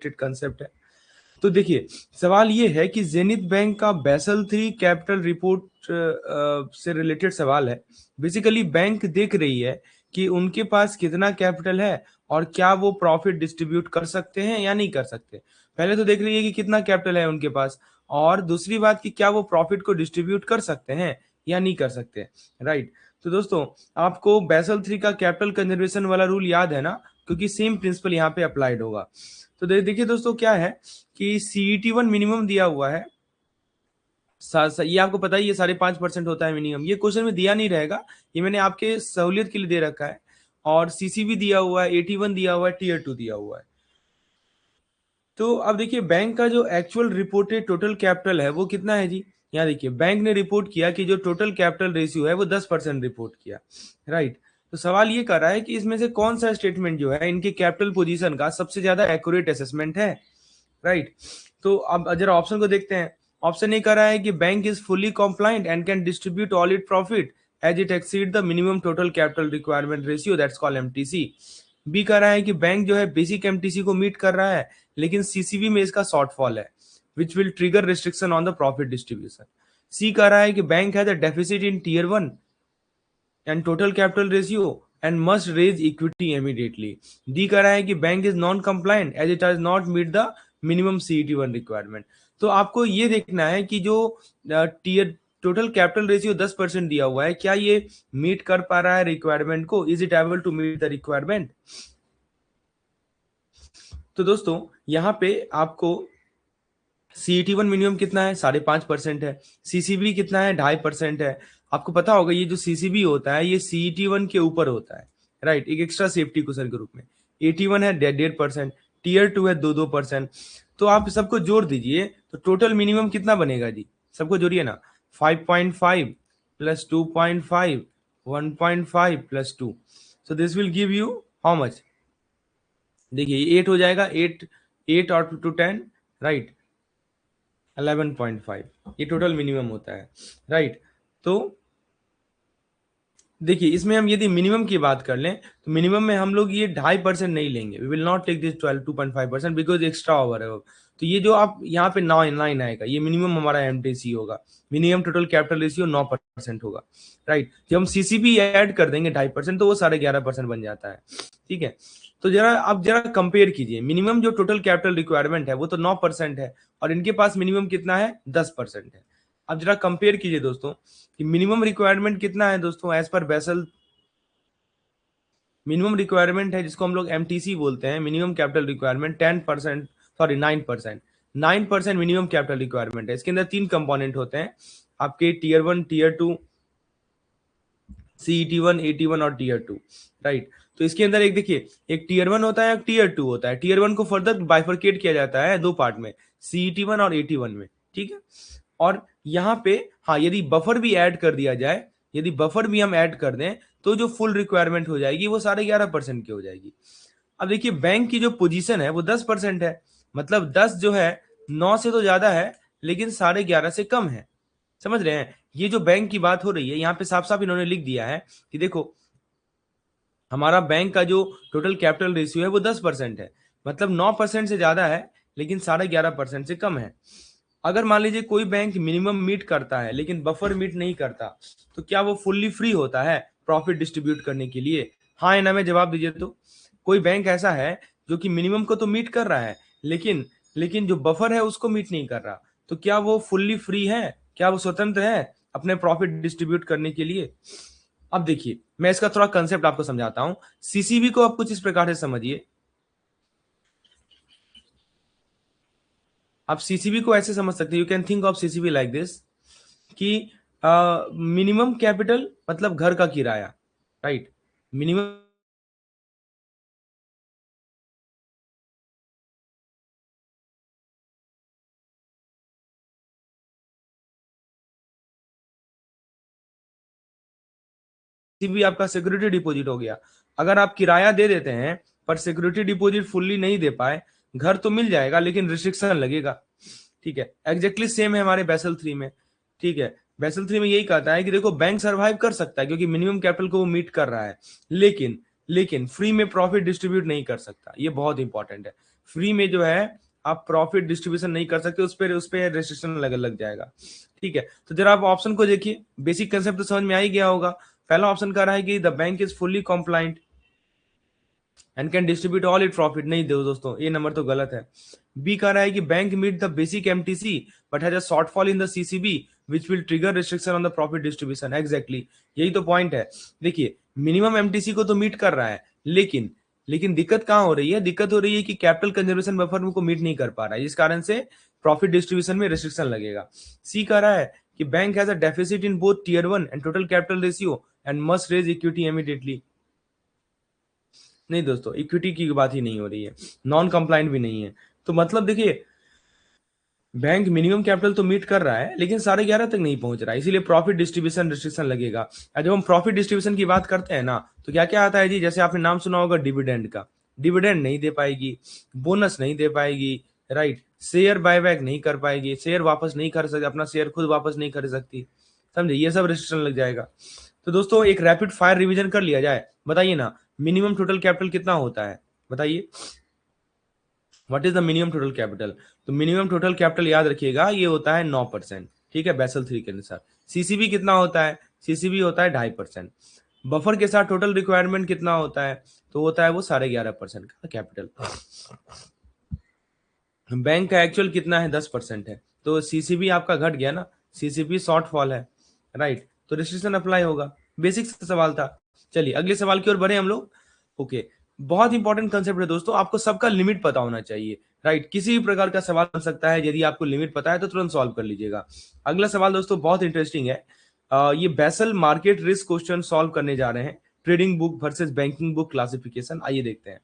Related concept है। तो देखिए सवाल ये है कि जेनिथ बैंक का बेसल 3 कैपिटल रिपोर्ट से रिलेटेड सवाल है। बेसिकली बैंक देख रही है कि उनके पास कितना कैपिटल है और क्या वो प्रॉफिट डिस्ट्रीब्यूट कर सकते हैं या नहीं कर सकते। पहले तो देख रही है कि कितना कैपिटल है उनके पास, और दूसरी बात कि क्या वो प्रॉफिट को डिस्ट्रीब्यूट कर सकते हैं या नहीं कर सकते। राइट। तो दोस्तों आपको बेसल 3 का कैपिटल कंजर्वेशन वाला रूल याद है ना, क्योंकि सेम प्रिंसिपल यहाँ पे अप्लाइड होगा। तो देखिए दोस्तों क्या है कि CET1 मिनिमम दिया हुआ है, ये आपको पता ही है 5.5% होता है मिनिमम। ये क्वेश्चन में दिया नहीं रहेगा, ये मैंने आपके सहूलियत के लिए दे रखा है। और CCB दिया हुआ है, AT1 दिया हुआ है, Tier 2 दिया हुआ है। तो अब देखिए बैंक का जो एक्चुअल रिपोर्टेड टोटल कैपिटल है वो कितना है जी। यहाँ देखिए बैंक ने रिपोर्ट किया कि जो टोटल कैपिटल रेशियो है वो 10% रिपोर्ट किया। राइट। तो सवाल ये कर रहा है कि इसमें से कौन सा स्टेटमेंट जो है इनके कैपिटल पोजीशन का सबसे ज्यादा एक्यूरेट असेसमेंट है। राइट। तो अब जरा ऑप्शन को देखते हैं। ऑप्शन ए कर रहा है कि bank is fully compliant and can distribute all it profit as it exceed the minimum total capital requirement ratio, that's called MTC। B कर रहा है कि बैंक जो है बेसिक MTC को मीट कर रहा है लेकिन CCB में इसका शॉर्टफॉल है which will trigger restriction on the profit distribution. C कह रहा है कि bank has a deficit in Tier 1 and total capital ratio and must raise equity immediately. D कह रहा है कि bank is non compliant as it has not meet the minimum CET1 requirement. तो आपको ये देखना है कि जो टीयर टोटल कैपिटल रेशियो 10% दिया हुआ है, क्या ये मीट कर पा रहा है रिक्वायरमेंट को, is it able to meet the requirement. तो दोस्तों यहाँ पे आपको CET1 मिनिमम कितना है, 5.5% है। CCB कितना है, 2.5% है। आपको पता होगा ये जो CCB होता है ये CET1 के ऊपर होता है। राइट, एक एक्स्ट्रा सेफ्टी कुशन के रूप में। AT1 है 1.5%, Tier 2 है 2%। तो आप सबको जोड़ दीजिए तो टोटल मिनिमम कितना बनेगा जी, सबको जोड़िए ना। 5.5 plus 2.5 1.5 plus 2, so this will give you how much. देखिए 8 हो जाएगा, 8 और 2 10, राइट, 11.5 ये टोटल मिनिमम होता है। राइट। तो देखिए इसमें हम यदि मिनिमम की बात कर लें तो मिनिमम में हम लोग ये 2.5% नहीं लेंगे, we will not take this 2.5% because extra over है वो। तो ये जो आप यहाँ पे 9 आएगा ये मिनिमम हमारा MTC होगा, मिनिमम टोटल कैपिटल रेशियो 9% होगा। राइट। जब हम CCB ऐड कर देंगे 2.5% तो वो 11.5% बन जाता है। ठीक है। तो जरा आप जरा कंपेयर कीजिए, मिनिमम जो टोटल कैपिटल रिक्वायरमेंट है वो तो 9% है और इनके पास मिनिमम कितना है, 10% है। अब जरा कंपेयर कीजिए दोस्तों कि मिनिमम रिक्वायरमेंट कितना है दोस्तों as per basal. Minimum requirement है जिसको हम लोग MTC बोलते हैं, minimum capital requirement 10%, sorry 9%। 9% minimum capital requirement है। इसके अंदर 3 कंपोनेंट होते हैं आपके, Tier 1, Tier 2, CET1, AT1 और Tier 2। राइट। तो इसके अंदर एक देखिए, एक Tier 1 होता है, एक Tier 2 होता है। Tier 1 को फर्दर बाइफरकेट किया जाता है 2 पार्ट में, CET1 और AT1 में। ठीक है। और यहाँ पे हाँ यदि बफर भी ऐड कर दिया जाए, यदि बफर भी हम ऐड कर दें तो जो फुल रिक्वायरमेंट हो जाएगी वो 11.5% की हो जाएगी। अब देखिए बैंक की जो पोजीशन है वो 10% है, मतलब 10 जो है 9 से तो ज्यादा है लेकिन 11.5 से कम है। समझ रहे हैं, ये जो बैंक की बात हो रही है यहाँ पे साफ साफ इन्होंने लिख दिया है कि देखो हमारा बैंक का जो टोटल कैपिटल रेशियो है वो 10% है, मतलब 9% से ज्यादा है लेकिन 11.5% से कम है। अगर मान लीजिए कोई बैंक मिनिमम मीट करता है लेकिन बफर मीट नहीं करता तो क्या वो फुल्ली फ्री होता है प्रॉफिट डिस्ट्रीब्यूट करने के लिए, हाँ या ना में जवाब दीजिए। तो कोई बैंक ऐसा है जो कि मिनिमम को तो मीट कर रहा है लेकिन लेकिन जो बफर है उसको मीट नहीं कर रहा, तो क्या वो फुल्ली फ्री है, क्या वो स्वतंत्र है अपने प्रॉफिट डिस्ट्रीब्यूट करने के लिए। अब देखिए मैं इसका थोड़ा कंसेप्ट आपको समझाता हूं। CCB को आप कुछ इस प्रकार से समझिए, आप CCB को ऐसे समझ सकते हैं, you can think of CCB like this कि मिनिमम कैपिटल मतलब घर का किराया। राइट। मिनिमम भी आपका सिक्योरिटी डिपॉजिट हो गया। अगर आप किराया दे देते हैं पर सिक्योरिटी डिपॉजिट फुल्ली नहीं दे पाए, घर तो मिल जाएगा लेकिन रिस्ट्रिक्शन लगेगा। ठीक है, एग्जैक्टली सेम है हमारे बेसल 3 में। ठीक है, बेसल 3 में यही कहता है कि देखो बैंक सर्वाइव कर सकता है क्योंकि मिनिमम कैपिटल को वो मीट कर रहा है, लेकिन लेकिन फ्री में प्रॉफिट डिस्ट्रीब्यूट नहीं कर सकता। ये बहुत इंपॉर्टेंट है। फ्री में जो है आप प्रॉफिट डिस्ट्रीब्यूशन नहीं कर सकते, उस पर रेस्ट्रिक्शन लग जाएगा। ठीक है, तो जरा आप ऑप्शन को देखिए, बेसिक कंसेप्ट तो समझ में आ ही गया होगा। पहला ऑप्शन कह रहा है कि the bank is fully compliant and can distribute all it profit. नहीं दो दोस्तों, ये नंबर तो गलत है। बी कह रहा है कि bank meet the basic MTC but has a shortfall in the CCB which will trigger restriction on the profit distribution. Exactly, यही तो पॉइंट है। देखिए, मिनिमम एमटीसी को तो मीट कर रहा है, लेकिन दिक्कत कहां हो रही है? दिक्कत हो रही है कि कैपिटल कंजर्वेशन बफर को मीट नहीं कर पा रहा है, जिस कारण से प्रॉफिट डिस्ट्रीब्यूशन में रिस्ट्रिक्शन लगेगा। सी कह रहा है कि bank has a deficit in both tier 1 and total capital ratio and must raise equity immediately. नहीं दोस्तों, इक्विटी की बात ही नहीं हो रही है, नॉन कंप्लाइंट भी नहीं है। तो मतलब देखिए, बैंक मिनिमम कैपिटल तो मीट कर रहा है, लेकिन 11.5 तक नहीं पहुंच रहा है, इसीलिए प्रॉफिट डिस्ट्रीब्यूशन रिस्ट्रिक्शन लगेगा। और जब हम प्रॉफिट डिस्ट्रीब्यूशन की बात करते हैं ना, तो क्या क्या आता है जी? जैसे आपने नाम सुना होगा डिविडेंड का, डिविडेंड नहीं दे पाएगी, बोनस नहीं दे पाएगी, राइट, शेयर बायबैक नहीं कर पाएगी, शेयर वापस नहीं कर सकती, अपना शेयर खुद वापस नहीं कर सकती, समझे? ये सब रिस्ट्रिक्शन लग जाएगा। तो दोस्तों एक रैपिड फायर रिवीजन कर लिया जाए, बताइए ना, मिनिमम टोटल कैपिटल कितना होता है? बताइए, what is the minimum total capital? तो मिनिमम टोटल कैपिटल याद रखिएगा, ये होता है 9%। ठीक है, बैसल 3 के अनुसार। सीसीबी कितना होता है? सीसीबी होता है 2.5%। बफर के साथ टोटल रिक्वायरमेंट कितना होता है? तो होता है वो 11.5% का कैपिटल। बैंक का एक्चुअल कितना है? 10% है, तो सीसीबी आपका घट गया ना, सीसीबी शॉर्टफॉल है, राइट, तो रिस्ट्रिक्शन अप्लाई होगा। बेसिक सवाल था। चलिए अगले सवाल की ओर बढ़े हम लोग। ओके, बहुत इंपॉर्टेंट कंसेप्ट है दोस्तों, आपको सबका लिमिट पता होना चाहिए, राइट। किसी भी प्रकार का सवाल बन सकता है, यदि आपको लिमिट पता है तो तुरंत सॉल्व कर लीजिएगा। अगला सवाल दोस्तों बहुत इंटरेस्टिंग है। ये Basel market risk question solve करने जा रहे हैं, trading book versus banking book classification. आइए देखते हैं।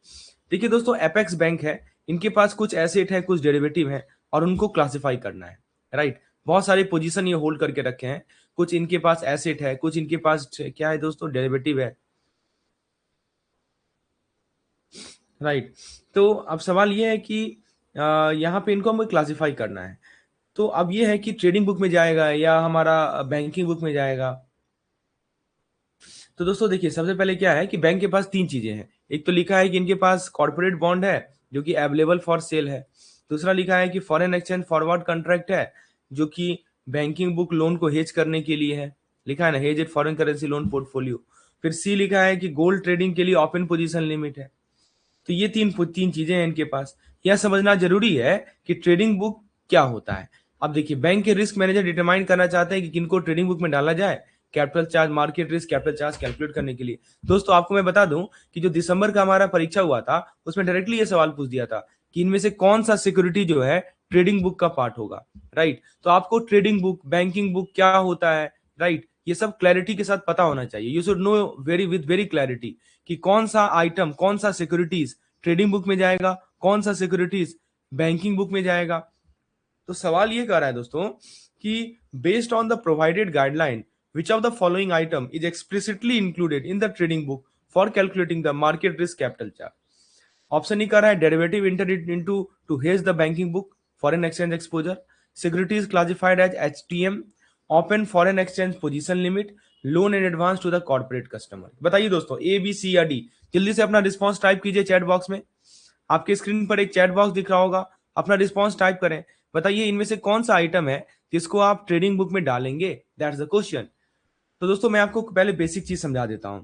देखिए दोस्तों, एपेक्स बैंक है, इनके पास कुछ एसेट है, कुछ डेरिवेटिव है, और उनको क्लासिफाई करना है, राइट। बहुत सारे पोजीशन ये होल्ड करके रखे हैं, कुछ इनके पास एसेट है, कुछ इनके पास क्या है दोस्तों, डेरिवेटिव है, राइट। तो अब सवाल ये है कि यहाँ पे इनको हमें क्लासिफाई करना है। तो अब ये है कि ट्रेडिंग बुक में जाएगा या हमारा बैंकिंग बुक में जाएगा। तो दोस्तों देखिए, सबसे पहले क्या है कि बैंक के पास 3 चीजें हैं। एक तो लिखा है कि इनके पास कॉर्पोरेट बॉन्ड है जो कि अवेलेबल फॉर सेल है। दूसरा लिखा है कि फॉरेन एक्सचेंज फॉरवर्ड कॉन्ट्रैक्ट है जो कि बैंकिंग बुक लोन को हेज करने के लिए है, लिखा है ना, hedge it foreign currency loan portfolio. फिर सी लिखा है कि गोल्ड ट्रेडिंग के लिए ओपन पोजीशन लिमिट है। तो ये तीन तीन चीजें हैं इनके पास। यह समझना जरूरी है कि ट्रेडिंग बुक क्या होता है। अब देखिए, बैंक के रिस्क मैनेजर डिटरमाइन करना चाहते हैं कि किनको ट्रेडिंग बुक में डाला जाए, capital charge, market risk, capital charge calculate करने के लिए। दोस्तों आपको मैं बता दूं कि जो दिसंबर का हमारा परीक्षा हुआ था, उसमें डायरेक्टली ये सवाल पूछ दिया था कि इनमें से कौन सा सिक्योरिटी जो है ट्रेडिंग बुक का पार्ट होगा, राइट। तो आपको ट्रेडिंग बुक, बैंकिंग बुक क्या होता है, राइट, ये सब क्लैरिटी के साथ पता होना चाहिए। You should know very clarity कि कौन सा आइटम, कौन सा सिक्योरिटीज ट्रेडिंग बुक में जाएगा, कौन सा सिक्योरिटीज बैंकिंग बुक में जाएगा। तो सवाल ये कर रहा है दोस्तों कि based on the provided guideline which of the following item is explicitly included in the trading book for calculating the market risk capital charge? Option ही कर रहा है derivative entered into to hedge the banking book, foreign exchange exposure, securities classified as HTM, open foreign exchange position limit, loan in advance to the corporate customer. बताइए दोस्तों, A B C या D. जल्दी से अपना response type कीजिए chat box में, आपके screen पर एक चैट बॉक्स दिख रहा होगा, अपना रिस्पॉन्स टाइप करें। बताइए इनमें से कौन सा आइटम है जिसको आप ट्रेडिंग बुक में डालेंगे, दैट्स द क्वेश्चन। तो दोस्तों मैं आपको पहले बेसिक चीज समझा देता हूं।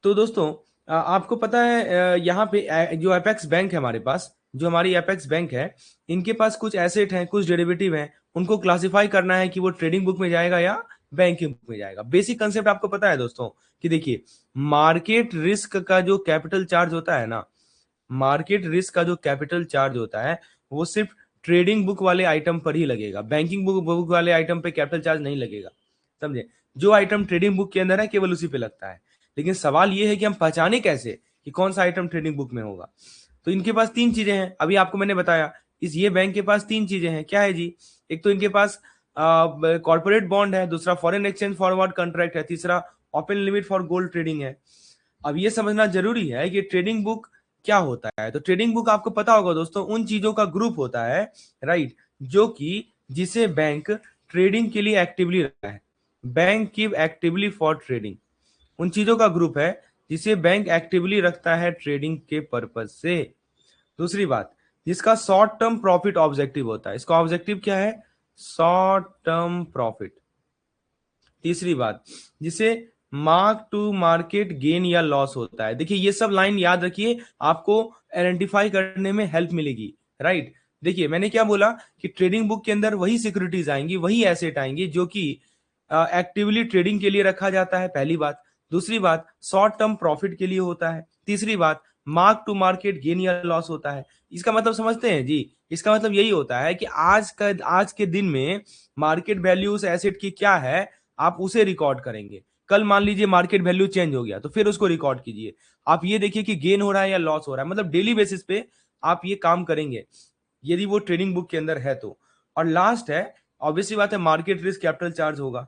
तो दोस्तों आपको पता है यहाँ पे जो एपेक्स बैंक है हमारे पास, जो हमारी एपेक्स बैंक है, इनके पास कुछ एसेट हैं, कुछ डेरिवेटिव हैं, उनको क्लासिफाई करना है कि वो ट्रेडिंग बुक में जाएगा या बैंकिंग बुक में जाएगा। बेसिक कंसेप्ट आपको पता है दोस्तों कि देखिए, मार्केट रिस्क का जो कैपिटल चार्ज होता है ना, मार्केट रिस्क का जो कैपिटल चार्ज होता है वो सिर्फ ट्रेडिंग बुक वाले आइटम पर ही लगेगा, बैंकिंग बुक वाले आइटम पे कैपिटल चार्ज नहीं लगेगा, समझे। जो आइटम ट्रेडिंग बुक के अंदर है केवल उसी पे लगता है। लेकिन सवाल ये है कि हम पहचाने कैसे कि कौन सा आइटम ट्रेडिंग बुक में होगा। तो इनके पास 3 चीजें हैं, अभी आपको मैंने बताया, इस ये बैंक के पास 3 चीजें हैं। क्या है जी? एक तो इनके पास कॉर्पोरेट बॉन्ड है, दूसरा फॉरेन एक्सचेंज फॉरवर्ड कॉन्ट्रैक्ट है, तीसरा open limit for gold trading है। अब ये समझना जरूरी है कि ट्रेडिंग बुक क्या होता है। तो ट्रेडिंग बुक आपको पता होगा दोस्तों, उन चीजों का ग्रुप होता है, राइट, जो कि जिसे बैंक ट्रेडिंग के लिए एक्टिवली रखता है, bank keep actively for trading. उन चीजों का ग्रुप है जिसे बैंक एक्टिवली रखता है ट्रेडिंग के पर्पज से। दूसरी बात, जिसका शॉर्ट टर्म प्रॉफिट ऑब्जेक्टिव होता है, इसका ऑब्जेक्टिव क्या है, शॉर्ट टर्म प्रॉफिट। तीसरी बात, जिसे मार्क टू मार्केट गेन या लॉस होता है। देखिए ये सब लाइन याद रखिए, आपको आइडेंटिफाई करने में हेल्प मिलेगी, राइट। देखिए मैंने क्या बोला कि ट्रेडिंग बुक के अंदर वही सिक्योरिटीज आएंगी, वही एसेट आएंगी जो कि एक्टिवली ट्रेडिंग के लिए रखा जाता है, पहली बात। दूसरी बात, शॉर्ट टर्म प्रॉफिट के लिए होता है। तीसरी बात, मार्क टू मार्केट गेन या लॉस होता है। इसका मतलब समझते हैं जी, इसका मतलब यही होता है कि आज के दिन में मार्केट वैल्यू उस एसेट की क्या है, आप उसे रिकॉर्ड करेंगे। कल मान लीजिए मार्केट वैल्यू चेंज हो गया तो फिर उसको रिकॉर्ड कीजिए। आप ये देखिए कि गेन हो रहा है या लॉस हो रहा है, मतलब डेली बेसिस पे आप ये काम करेंगे यदि वो ट्रेडिंग बुक के अंदर है तो। और लास्ट है, ऑब्वियसली बात है, मार्केट रिस्क कैपिटल चार्ज होगा।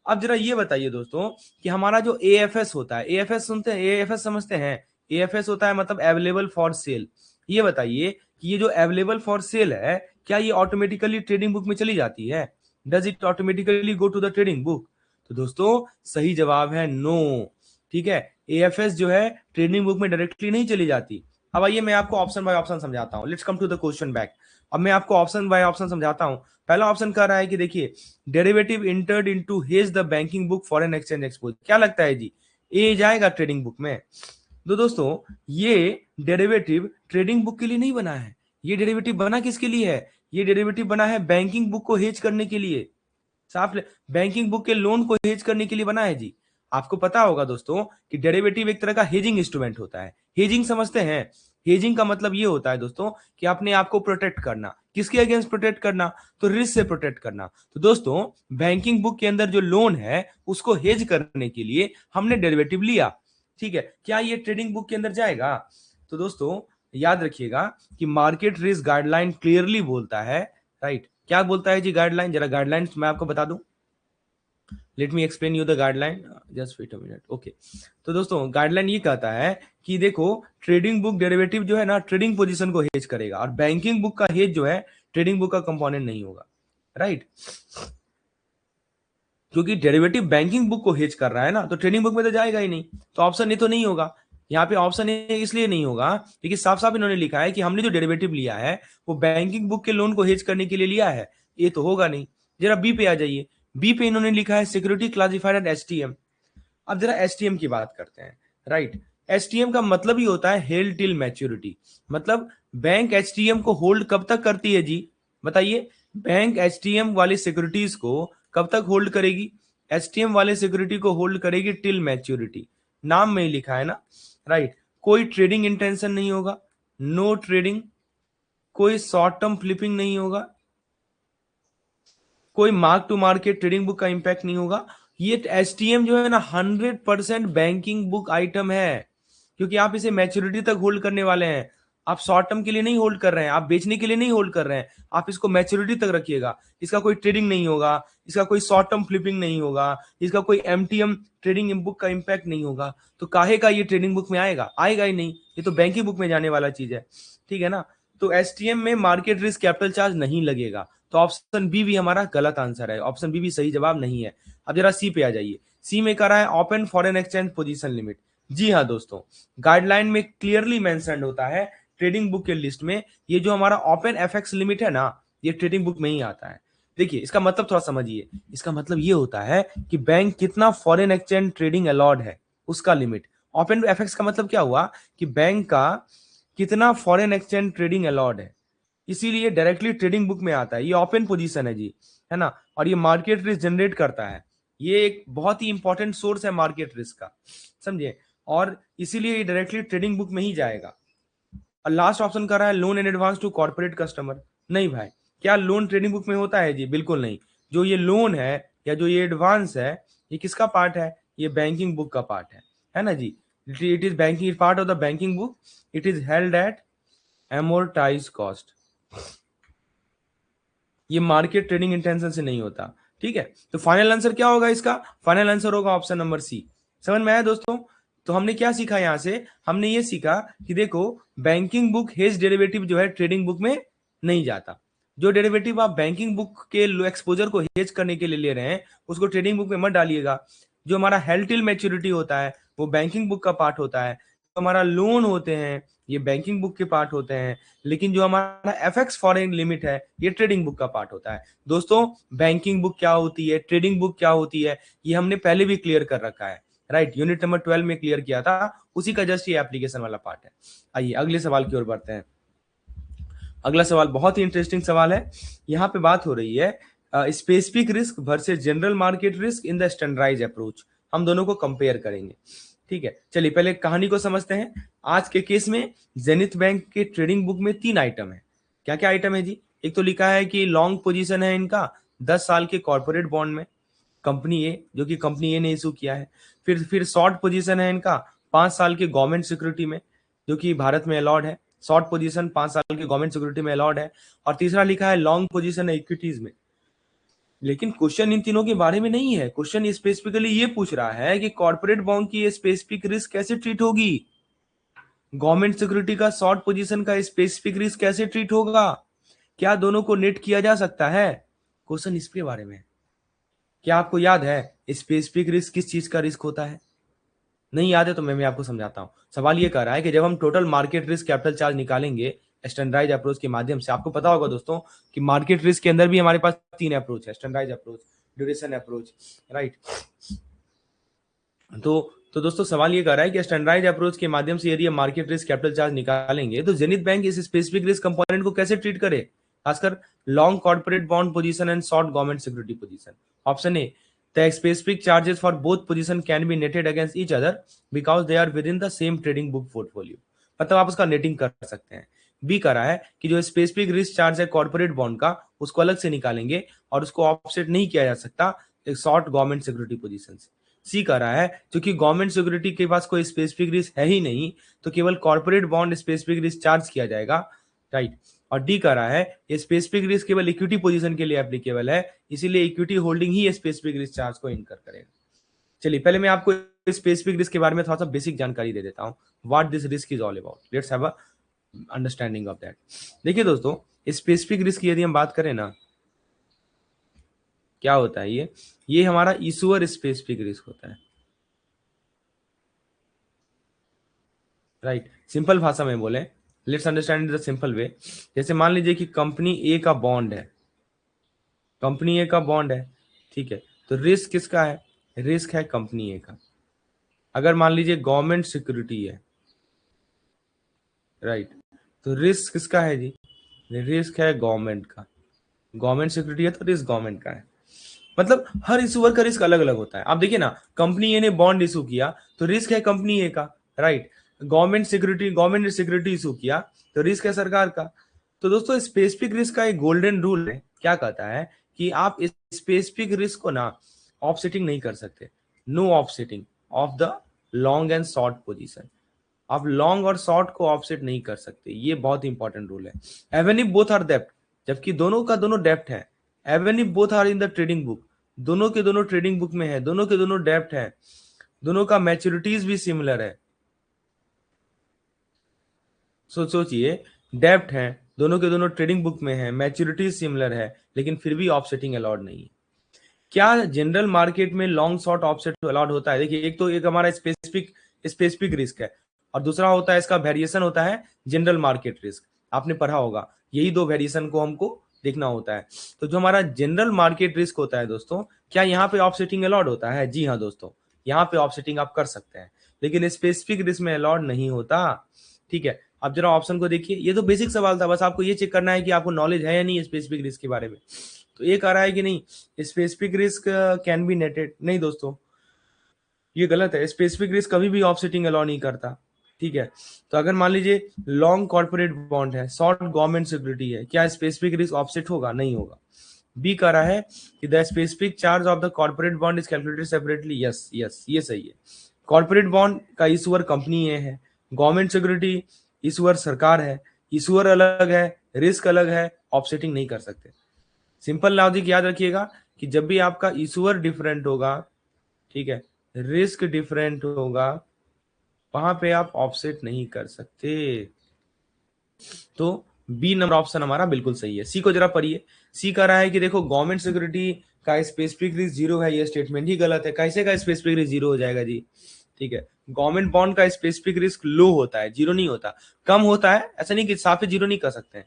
अब जरा ये बताइए दोस्तों कि हमारा जो एएफएस होता है, एएफएस सुनते हैं, एएफएस समझते हैं, एएफएस होता है मतलब अवेलेबल फॉर सेल। ये बताइए कि ये जो अवेलेबल फॉर सेल है, क्या ये ऑटोमेटिकली ट्रेडिंग बुक में चली जाती है? Does it automatically go to the trading book? तो दोस्तों सही जवाब है नो। ठीक है, एएफएस जो है ट्रेडिंग बुक में डायरेक्टली नहीं चली जाती। अब आइए मैं आपको ऑप्शन बाय ऑप्शन समझाता हूं। Let's come to the question back. अब मैं आपको ऑप्शन बाय ऑप्शन समझाता हूं। पहला ऑप्शन कह रहा है कि देखिए derivative entered into hedge the banking book foreign exchange expose. क्या लगता है जी, ए जाएगा ट्रेडिंग बुक में? तो दोस्तों ये डेरिवेटिव ट्रेडिंग बुक के लिए नहीं बना है। ये डेरिवेटिव बना किसके लिए है? ये डेरिवेटिव बना है बैंकिंग बुक को हेज करने के लिए। साफ बैंकिंग बुक के लोन को हेज करने के लिए बना है जी। आपको पता होगा दोस्तों कि डेरिवेटिव एक तरह का हेजिंग इंस्ट्रूमेंट होता है। हेजिंग समझते हैं? हेजिंग का मतलब ये होता है दोस्तों कि अपने आप को प्रोटेक्ट करना। किसके अगेंस्ट प्रोटेक्ट करना? तो रिस्क से प्रोटेक्ट करना। तो दोस्तों बैंकिंग बुक के अंदर जो लोन है उसको हेज करने के लिए हमने डेरिवेटिव लिया। ठीक है, क्या ये ट्रेडिंग बुक के अंदर जाएगा? तो दोस्तों याद रखिएगा कि मार्केट रिस्क गाइडलाइन क्लियरली बोलता है, राइट। क्या बोलता है जी गाइडलाइन? जरा गाइडलाइन मैं आपको बता दूं। Let me explain you the guideline, just wait a minute. Okay, तो दोस्तों गाइडलाइन ये कहता है कि देखो ट्रेडिंग बुक डेरिवेटिव जो है ना ट्रेडिंग पोजीशन को हेज करेगा, और बैंकिंग बुक का हेज जो है ट्रेडिंग बुक का कंपोनेंट नहीं होगा, राइट। क्योंकि डेरिवेटिव बैंकिंग बुक को हेज कर रहा है ना, तो ट्रेडिंग बुक में तो जाएगा ही नहीं। तो ऑप्शन ए तो नहीं होगा। यहाँ पे ऑप्शन ए इसलिए नहीं होगा क्योंकि साफ साफ इन्होंने लिखा है कि हमने जो डेरिवेटिव लिया है वो बैंकिंग बुक के लोन को हेज करने के लिए लिया है। ये तो होगा नहीं। जरा बी पे आ जाइए। बी पे इन्होंने लिखा है सिक्योरिटी क्लासिफाइड एट एसटीएम। अब जरा एसटीएम की बात करते हैं, राइट। एसटीएम का मतलब ही होता है हेल्ड टिल मैच्योरिटी। मतलब बैंक एचटीएम को होल्ड कब तक करती है जी? बताइए। बैंक एचटीएम वाली सिक्योरिटीज को कब तक होल्ड करेगी? एचटीएम वाले सिक्योरिटी को होल्ड करेगी टिल मैच्योरिटी। नाम में ही लिखा है ना, राइट। कोई ट्रेडिंग इंटेंशन नहीं होगा, नो ट्रेडिंग। कोई शॉर्ट टर्म फ्लिपिंग नहीं होगा, कोई mark to market trading book का इंपैक्ट नहीं होगा। ये एसटीएम जो है ना 100% बैंकिंग बुक आइटम है, क्योंकि आप इसे मैच्योरिटी तक होल्ड करने वाले हैं। आप शॉर्ट टर्म के लिए नहीं होल्ड कर रहे हैं, आप बेचने के लिए नहीं होल्ड कर रहे हैं, आप इसको मैच्योरिटी तक रखिएगा। इसका कोई ट्रेडिंग नहीं होगा, इसका कोई शॉर्ट टर्म फ्लिपिंग नहीं होगा, इसका कोई एमटीएम ट्रेडिंग बुक का इंपैक्ट नहीं होगा। तो काहे का ये ट्रेडिंग बुक में आएगा? आएगा ही नहीं। ये तो बैंकिंग बुक में जाने वाला चीज है, ठीक है ना। तो एसटीएम में मार्केट रिस्क कैपिटल चार्ज नहीं लगेगा। तो ऑप्शन बी भी हमारा गलत आंसर है, ऑप्शन बी भी सही जवाब नहीं है। अब जरा सी पे आ जाइए। सी में कह रहा है open foreign exchange position limit. जी हाँ दोस्तों, गाइडलाइन में क्लियरली मेंशन्ड होता है ट्रेडिंग बुक के लिस्ट में, ये जो हमारा ओपन एफएक्स लिमिट है ना, ये ट्रेडिंग बुक में ही आता है। देखिए इसका मतलब थोड़ा समझिए। इसका मतलब ये होता है कि बैंक कितना फॉरेन एक्सचेंज ट्रेडिंग अलाउड है उसका लिमिट। ओपन एफएक्स का मतलब क्या हुआ कि बैंक का कितना फॉरेन एक्सचेंज ट्रेडिंग अलाउड है, इसीलिए डायरेक्टली ट्रेडिंग बुक में आता है। ये ओपन पोजीशन है जी, है ना। और ये मार्केट रिस्क जनरेट करता है। ये एक बहुत ही इंपॉर्टेंट सोर्स है मार्केट रिस्क का, समझिए। और इसीलिए ये डायरेक्टली ट्रेडिंग बुक में ही जाएगा। और लास्ट ऑप्शन कर रहा है loan in advance to corporate customer. नहीं भाई, क्या लोन ट्रेडिंग बुक में होता है जी? बिल्कुल नहीं। जो ये लोन है या जो ये एडवांस है, ये किसका पार्ट है? ये बैंकिंग बुक का पार्ट है ना जी। It is banking part of the banking book. It is held at amortise cost. ये मार्केट ट्रेडिंग इंटेंशन से नहीं होता, ठीक है। तो फाइनल आंसर क्या होगा इसका? फाइनल आंसर होगा ऑप्शन नंबर सी। समझ में आया दोस्तों? तो हमने क्या सीखा यहां से? हमने ये सीखा कि देखो बैंकिंग बुक हेज डेरिवेटिव जो है ट्रेडिंग बुक में नहीं जाता। जो डेरिवेटिव आप बैंकिंग बुक के एक्सपोजर को हेज करने के लिए ले रहे हैं उसको ट्रेडिंग बुक में मत डालिएगा। जो हमारा हेल्ड टिल मैच्योरिटी होता है वो बैंकिंग बुक का पार्ट होता है। तो हमारा लोन होते हैं ये बैंकिंग बुक के पार्ट होते हैं, लेकिन जो हमारा एफएक्स फॉरेन लिमिट है ये ट्रेडिंग बुक का पार्ट होता है। दोस्तों बैंकिंग बुक क्या होती है, ट्रेडिंग बुक क्या होती है, ये हमने पहले भी क्लियर कर रखा है, राइट, यूनिट नंबर 12 में क्लियर किया था, उसी का जस्ट ये एप्लीकेशन वाला पार्ट है। आइए अगले सवाल की ओर बढ़ते हैं। अगला सवाल बहुत ही इंटरेस्टिंग सवाल है। यहाँ पे बात हो रही है specific risk versus general market risk in the standardise approach. हम दोनों को कंपेयर करेंगे, ठीक है। चलिए पहले कहानी को समझते हैं। आज के केस में जेनिथ बैंक के ट्रेडिंग बुक में 3 आइटम है। क्या क्या आइटम है जी? एक तो लिखा है कि लॉन्ग पोजीशन है इनका 10 साल के कॉर्पोरेट बॉन्ड में, कंपनी ए, जो कि कंपनी ए ने इशू किया है। फिर शॉर्ट पोजीशन है इनका 5 साल के गवर्नमेंट सिक्योरिटी में, जो कि भारत में अलाउड है। शॉर्ट पोजीशन 5 साल के गवर्नमेंट सिक्योरिटी में अलाउड है। और तीसरा लिखा है लॉन्ग पोजीशन है इक्विटीज में। लेकिन क्वेश्चन इन तीनों के बारे में नहीं है। क्वेश्चन स्पेसिफिकली ये पूछ रहा है कि कॉर्पोरेट बॉन्ड की स्पेसिफिक रिस्क कैसे ट्रीट होगी, गवर्नमेंट सिक्योरिटी का शॉर्ट पोजीशन का स्पेसिफिक रिस्क कैसे ट्रीट होगा, क्या दोनों को नेट किया जा सकता है। क्वेश्चन इसके बारे में। क्या आपको याद है स्पेसिफिक रिस्क किस चीज का रिस्क होता है? नहीं याद है तो मैं आपको समझाता हूं। सवाल ये कर रहा है कि जब हम total market risk capital charge निकालेंगे स्टैंडर्डाइज अप्रोच के माध्यम से, आपको पता होगा दोस्तों कि मार्केट रिस्क के अंदर भी हमारे पास 3 अप्रोच है, standardise approach, duration approach, right. तो दोस्तों सवाल ये कर रहा है कि स्टैंडर्डाइज अप्रोच के माध्यम से यदि हम मार्केट रिस्क कैपिटल चार्ज निकालेंगे तो जेनिथ बैंक इस स्पेसिफिक रिस्क कंपोनेंट को कैसे ट्रीट करे, खासकर long corporate bond position and short government security position. Option A, the specific charges for both position can be netted against each other because they are within the same trading book portfolio। मतलब आप उसका netting कर सकते हैं। B करा है कि जो स्पेसिफिक रिस्क चार्ज है कॉर्पोरेट बॉन्ड का उसको अलग से निकालेंगे और उसको ऑफसेट नहीं किया जा सकता एक शॉर्ट गवर्नमेंट सिक्योरिटी पोजीशन से। सी कर रहा है क्योंकि गवर्नमेंट सिक्योरिटी के पास कोई स्पेसिफिक रिस्क है ही नहीं तो केवल corporate bond specific risk charge किया जाएगा, राइट। और डी कर रहा है ये स्पेसिफिक रिस्क केवल इक्विटी पोजीशन के लिए एप्लीकेबल है, इसीलिए इक्विटी होल्डिंग ही स्पेसिफिक रिस्क चार्ज को इनकर करेगा। चलिए पहले मैं आपको स्पेसिफिक रिस्क के बारे में थोड़ा सा बेसिक जानकारी दे देता हूं, what this risk is all about, let's have a understanding of that. देखिए दोस्तों स्पेसिफिक रिस्क की यदि हम बात करें ना, क्या होता है ये हमारा इशूअर स्पेसिफिक रिस्क होता है, राइट। सिंपल भाषा में बोले, let's understand the simple way. जैसे मान लीजिए कि कंपनी ए का बॉन्ड है, कंपनी ए का बॉन्ड है, ठीक है। तो रिस्क किसका है? रिस्क है कंपनी ए का। अगर मान लीजिए गवर्नमेंट सिक्योरिटी है, राइट, तो रिस्क किसका है जी? रिस्क है गवर्नमेंट का। गवर्नमेंट सिक्योरिटी है तो रिस्क गवर्नमेंट का है। मतलब हर इशूअर का रिस्क अलग अलग होता है। आप देखिए ना, कंपनी ए ने बॉन्ड इशू किया तो रिस्क है कंपनी ए का, राइट। गवर्नमेंट ने सिक्योरिटी इशू किया तो रिस्क है सरकार का। तो दोस्तों स्पेसिफिक रिस्क का एक गोल्डन रूल है, क्या कहता है कि आप इस स्पेसिफिक रिस्क को ना ऑफसेटिंग नहीं कर सकते। No offsetting of the long and short position. आप लॉन्ग और शॉर्ट को ऑफसेट नहीं कर सकते, ये बहुत इंपॉर्टेंट रूल है। Even if both are depth, जबकि दोनों का दोनों डेप्थ है। Even if both are in the trading book, दोनों के दोनों ट्रेडिंग बुक में है, दोनों के दोनों डेप्थ है, दोनों का मैच्योरिटीज भी सिमिलर है। सोचिए, डेप्थ है, दोनों के दोनों ट्रेडिंग बुक में है, मैच्योरिटीज सिमिलर है, लेकिन फिर भी ऑफसेटिंग अलाउड नहीं है। क्या जनरल मार्केट में लॉन्ग शॉर्ट ऑफसेट अलाउड होता है? देखिए एक हमारा स्पेसिफिक रिस्क है और दूसरा होता है इसका वेरिएशन होता है जनरल मार्केट रिस्क। आपने पढ़ा होगा, यही दो वेरिएशन को हमको देखना होता है। तो जो हमारा जनरल मार्केट रिस्क होता है दोस्तों, क्या यहाँ पे ऑफसेटिंग अलाउड होता है? जी हाँ दोस्तों, यहाँ पे ऑफसेटिंग आप कर सकते हैं, लेकिन स्पेसिफिक रिस्क में अलाउड नहीं होता, ठीक है। अब जरा ऑप्शन को देखिए, ये तो बेसिक सवाल था, बस आपको ये चेक करना है कि आपको नॉलेज है या नहीं स्पेसिफिक रिस्क के बारे में। तो ये कह रहा है कि नहीं स्पेसिफिक रिस्क कैन बी नेटेड, नहीं दोस्तों ये गलत है। स्पेसिफिक रिस्क कभी भी ऑफसेटिंग अलाउ नहीं करता, ठीक है। तो अगर मान लीजिए लॉन्ग कॉर्पोरेट बॉन्ड है, शॉर्ट गवर्नमेंट सिक्योरिटी है, क्या स्पेसिफिक रिस्क ऑफसेट होगा? नहीं होगा। बी कह रहा है कि the specific charge of the corporate bond is calculated separately. Yes yes ये सही है। कॉर्पोरेट बॉन्ड का इशूअर कंपनी है, गवर्नमेंट सिक्योरिटी इशूअर सरकार है, इशूअर अलग है, रिस्क अलग है, ऑफसेटिंग नहीं कर सकते। सिंपल लॉजिक याद रखिएगा कि जब भी आपका इशूअर डिफरेंट होगा, ठीक है, रिस्क डिफरेंट होगा, वहां पे आप ऑफसेट नहीं कर सकते। तो बी नंबर ऑप्शन हमारा बिल्कुल सही है। सी को जरा पढ़िए। सी कह रहा है कि देखो गवर्नमेंट सिक्योरिटी का स्पेसिफिक रिस्क जीरो है, ये स्टेटमेंट ही गलत है। कैसे का स्पेसिफिक रिस्क जीरो हो जाएगा जी? ठीक है, गवर्नमेंट बॉन्ड का स्पेसिफिक रिस्क लो होता है, जीरो नहीं होता, कम होता है, ऐसा नहीं कि साफ जीरो नहीं कर सकते हैं,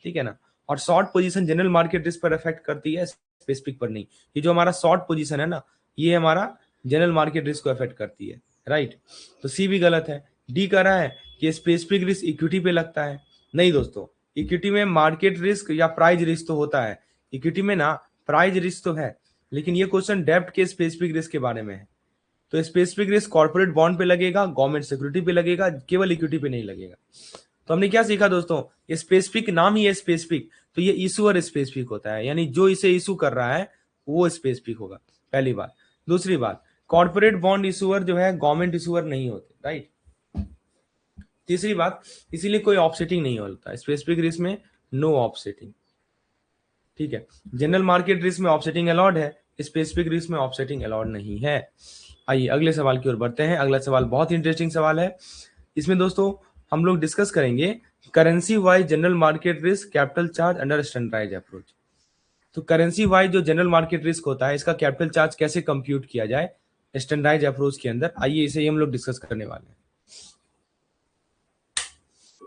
ठीक है ना। और short position general market risk पर इफेक्ट करती है, स्पेसिफिक पर नहीं। ये जो हमारा शॉर्ट पोजीशन है ना, ये हमारा जनरल मार्केट रिस्क को इफेक्ट करती है, राइट। तो सी भी गलत है। डी कह रहा है कि स्पेसिफिक रिस्क इक्विटी पे लगता है। नहीं दोस्तों, इक्विटी में मार्केट रिस्क या प्राइस रिस्क तो होता है, इक्विटी में ना प्राइस रिस्क तो है, लेकिन ये क्वेश्चन डेब्ट के स्पेसिफिक रिस्क के बारे में है। तो स्पेसिफिक रिस्क कॉर्पोरेट बॉन्ड पे लगेगा, गवर्नमेंट सिक्योरिटी पे लगेगा, केवल इक्विटी पे नहीं लगेगा। तो हमने क्या सीखा दोस्तों, स्पेसिफिक नाम ही है स्पेसिफिक, तो ये इशूअर स्पेसिफिक होता है, यानी जो इसे इशू कर रहा है वो स्पेसिफिक होगा, पहली बात। दूसरी बात, कॉर्पोरेट बॉन्ड इशूअर जो है गवर्नमेंट इशूअर नहीं होते, राइट। तीसरी बात, इसीलिए कोई ऑफसेटिंग नहीं होता स्पेसिफिक रिस्क में, नो ऑफसेटिंग, ठीक है। जनरल मार्केट रिस्क में ऑफसेटिंग अलाउड है, स्पेसिफिक रिस्क में ऑफसेटिंग अलाउड नहीं है। आइए अगले सवाल की ओर बढ़ते हैं। अगला सवाल बहुत इंटरेस्टिंग सवाल है। इसमें दोस्तों हम लोग डिस्कस करेंगे currency wise general market risk capital charge under standardized approach. तो करेंसी वाइज जो जनरल मार्केट रिस्क होता है, इसका कैपिटल चार्ज कैसे कंप्यूट किया जाए स्टैंडर्डाइज्ड अप्रोच के अंदर, आइए इसे ही हम लोग डिस्कस करने वाले हैं।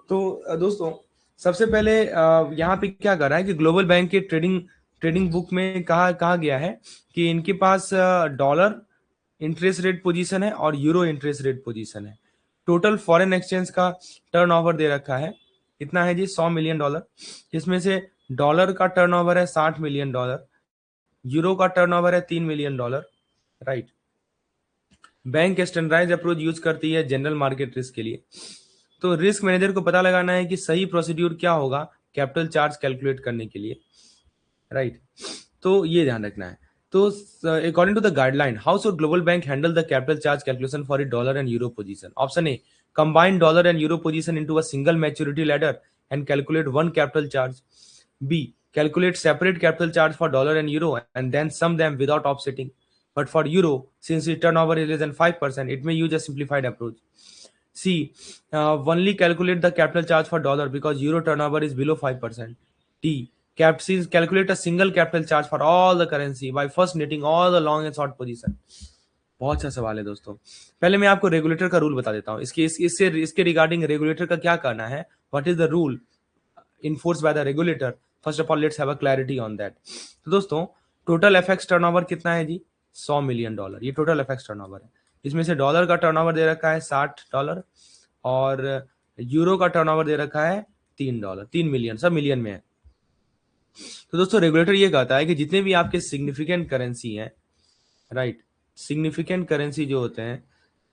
तो दोस्तों सबसे पहले यहाँ पे क्या कर रहा है कि ग्लोबल बैंक के ट्रेडिंग ट्रेडिंग बुक में कहा कहा गया है कि इनके पास डॉलर इंटरेस्ट रेट पोजीशन है और यूरो इंटरेस्ट रेट पोजीशन है। टोटल फॉरेन एक्सचेंज का टर्नओवर दे रखा है, कितना है जी, $100 मिलियन, जिसमें से डॉलर का टर्नओवर है $60 मिलियन, यूरो का टर्नओवर है $3 million, right. Bank standardized approach use करती है जनरल मार्केट रिस्क के लिए। तो रिस्क मैनेजर को पता लगाना है कि सही प्रोसीड्यूर क्या होगा कैपिटल चार्ज कैलकुलेट करने के लिए, राइट। तो ये ध्यान रखना है। तो according to the guideline, how should global bank handle the capital charge calculation for it dollar and euro position? Option A, combine dollar and euro position into a single maturity ladder and calculate one capital charge. B, calculate separate capital charge for dollar and euro and then sum them without offsetting. But for euro, since its turnover is less than 5%, it may use a simplified approach. C, only calculate the capital charge for dollar because euro turnover is below 5%. D, calculate a single capital charge for all the currency by first netting all the long and short position. बहुत अच्छा सवाल है दोस्तों। पहले मैं आपको regulator का rule बता देता हूँ, इसके रिगार्डिंग रेगुलेटर का क्या करना है, what is the rule enforced by the regulator. First of all, let's have a clarity on that. तो दोस्तों टोटल एफएक्स टर्नओवर कितना है जी, $100 मिलियन, ये टोटल एफएक्स टर्नओवर है। इसमें से डॉलर का टर्नओवर दे रखा है $60 और यूरो का टर्नओवर दे रखा है $3, 3 मिलियन, सब मिलियन में है। तो दोस्तों रेगुलेटर ये कहता है कि जितने भी आपके सिग्निफिकेंट करेंसी हैं, राइट, सिग्निफिकेंट करेंसी जो होते हैं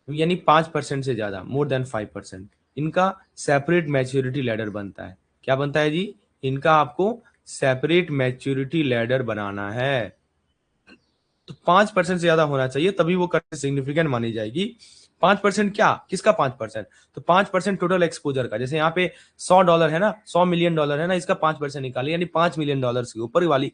यानी 5% से ज्यादा, मोर देन 5%, इनका सेपरेट मैच्योरिटी लैडर बनता है। क्या बनता है जी, इनका आपको सेपरेट मैच्योरिटी लैडर बनाना है। तो 5% से ज्यादा होना चाहिए, तभी वो करेंसी सिग्निफिकेंट मानी जाएगी। 5% क्या, किसका 5%? तो 5% टोटल एक्सपोजर का। जैसे यहाँ पे $100 है ना, $100 मिलियन है ना, इसका 5% निकालिए, यानी $5 मिलियन से ऊपर वाली,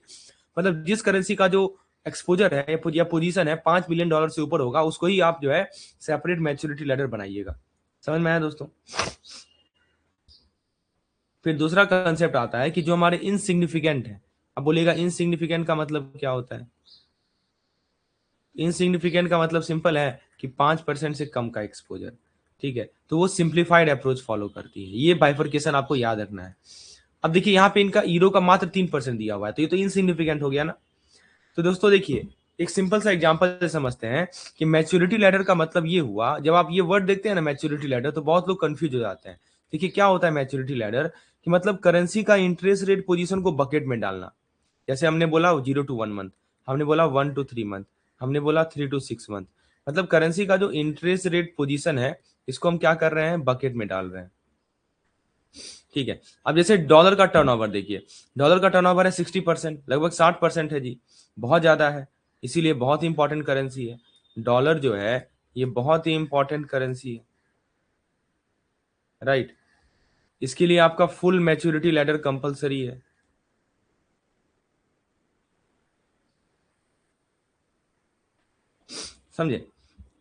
मतलब जिस करेंसी का जो एक्सपोजर है या पोजीशन है $5 मिलियन से ऊपर होगा, उसको ही आप जो है सेपरेट मैच्योरिटी लैडर बनाइएगा। समझ में आया दोस्तों? फिर दूसरा कंसेप्ट आता है कि जो हमारे इनसिग्निफिकेंट है। अब बोलिएगा इनसिग्निफिकेंट का मतलब क्या होता है? इनसिग्निफिकेंट का मतलब सिंपल है कि 5% से कम का एक्सपोजर, ठीक है। तो वो सिंप्लीफाइड अप्रोच फॉलो करती है। ये बाइफर्केशन आपको याद रखना है। अब देखिए यहाँ पे इनका ईरो का मात्र 3% दिया हुआ है, तो ये तो इनसिग्निफिकेंट हो गया ना। तो दोस्तों देखिए एक सिंपल सा एग्जांपल से समझते हैं कि मैच्योरिटी लैडर का मतलब ये हुआ, जब आप ये वर्ड देखते हैं ना मैच्योरिटी लैडर, तो बहुत लोग कंफ्यूज हो जाते हैं। देखिए क्या होता है मैच्योरिटी लैडर, कि मतलब करेंसी का इंटरेस्ट रेट पोजीशन को बकेट में डालना। जैसे हमने बोला 0 to 1 month, हमने बोला 1 to 3 month, हमने बोला 3 to 6 month, मतलब करेंसी का जो इंटरेस्ट रेट पोजीशन है इसको हम क्या कर रहे हैं, बकेट में डाल रहे हैं, ठीक है। अब जैसे डॉलर का टर्नओवर देखिए, डॉलर का टर्नओवर है 60%, लगभग 60% है जी, बहुत ज्यादा है, इसीलिए बहुत ही इंपॉर्टेंट करेंसी है। डॉलर जो है ये बहुत ही इंपॉर्टेंट करेंसी है, राइट। इसके लिए आपका फुल मैच्योरिटी लैडर कंपलसरी है। समझे?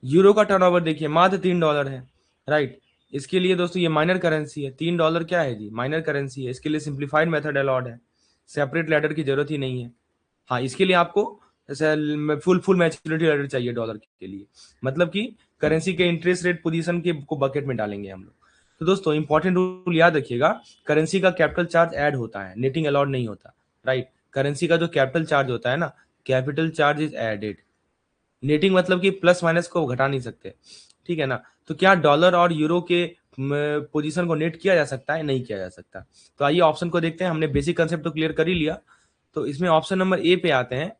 यूरो का टर्नओवर देखिए मात्र $3 है, राइट। इसके लिए दोस्तों ये माइनर करेंसी है, $3 क्या है जी, माइनर करेंसी है। इसके लिए सिंप्लीफाइड मेथड अलाउड है, सेपरेट लैडर की जरूरत ही नहीं है। हाँ, इसके लिए आपको फुल मैच्योरिटी लेटर चाहिए डॉलर के लिए, मतलब कि करेंसी के इंटरेस्ट रेट पोजीशन के को बकेट में डालेंगे हम लोग। तो दोस्तों इंपॉर्टेंट रूल याद रखिएगा, करेंसी का कैपिटल चार्ज ऐड होता है, नेटिंग अलाउड नहीं होता, राइट। करेंसी का जो कैपिटल चार्ज होता है ना, capital charge is added, netting मतलब कि प्लस माइनस को घटा नहीं सकते, ठीक है ना। तो क्या डॉलर और यूरो के पोजीशन को नेट किया जा सकता है? नहीं किया जा सकता। तो आइए ऑप्शन को देखते हैं, हमने बेसिक कंसेप्ट तो क्लियर कर ही लिया। तो इसमें ऑप्शन नंबर ए पे आते हैं।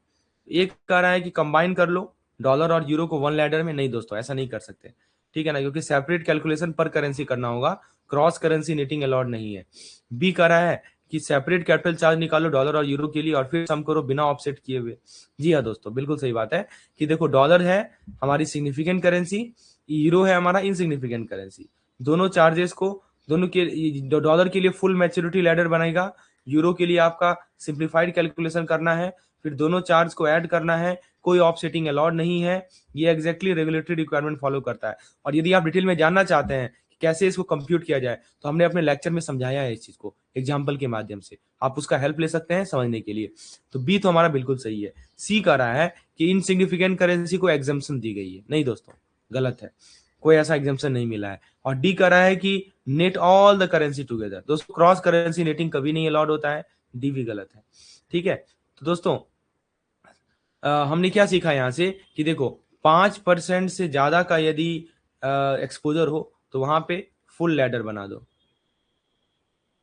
एक कह रहा है कि कंबाइन कर लो डॉलर और यूरो को वन लैडर में। नहीं दोस्तों, ऐसा नहीं कर सकते, ठीक है ना, क्योंकि सेपरेट कैलकुलेशन पर करेंसी करना होगा, क्रॉस करेंसी नेटिंग अलाउड नहीं है। बी कह रहा है कि सेपरेट कैपिटल चार्ज निकालो डॉलर और यूरो के लिए और फिर सम करो बिना ऑफसेट किए हुए। जी हाँ दोस्तों, बिल्कुल सही बात है कि देखो डॉलर है हमारी सिग्निफिकेंट करेंसी, यूरो है हमारा इनसिग्निफिकेंट करेंसी। दोनों चार्जेस को, दोनों के, डॉलर के लिए फुल मैच्योरिटी लैडर बनेगा, यूरो के लिए आपका सिंप्लीफाइड कैलकुलेशन करना है, फिर दोनों चार्ज को ऐड करना है, कोई ऑफसेटिंग अलाउड नहीं है। ये एग्जैक्टली रेगुलेटरी रिक्वायरमेंट फॉलो करता है। और यदि आप डिटेल में जानना चाहते हैं कि कैसे इसको कंप्यूट किया जाए, तो हमने अपने लेक्चर में समझाया है इस चीज को एग्जाम्पल के माध्यम से, आप उसका हेल्प ले सकते हैं समझने के लिए। तो बी तो हमारा बिल्कुल सही है। सी कह रहा है कि इनसिग्निफिकेंट करेंसी को एग्जाम्पशन दी गई है। नहीं दोस्तों, गलत है, कोई ऐसा एग्जाम्पशन नहीं मिला है। और डी कह रहा है कि net all the currency together. दोस्तों क्रॉस करेंसी नेटिंग कभी नहीं अलाउड होता है, डी भी गलत है, ठीक है। तो दोस्तों हमने क्या सीखा यहाँ से कि देखो 5% से ज्यादा का यदि एक्सपोजर हो तो वहां पे फुल लैडर बना दो,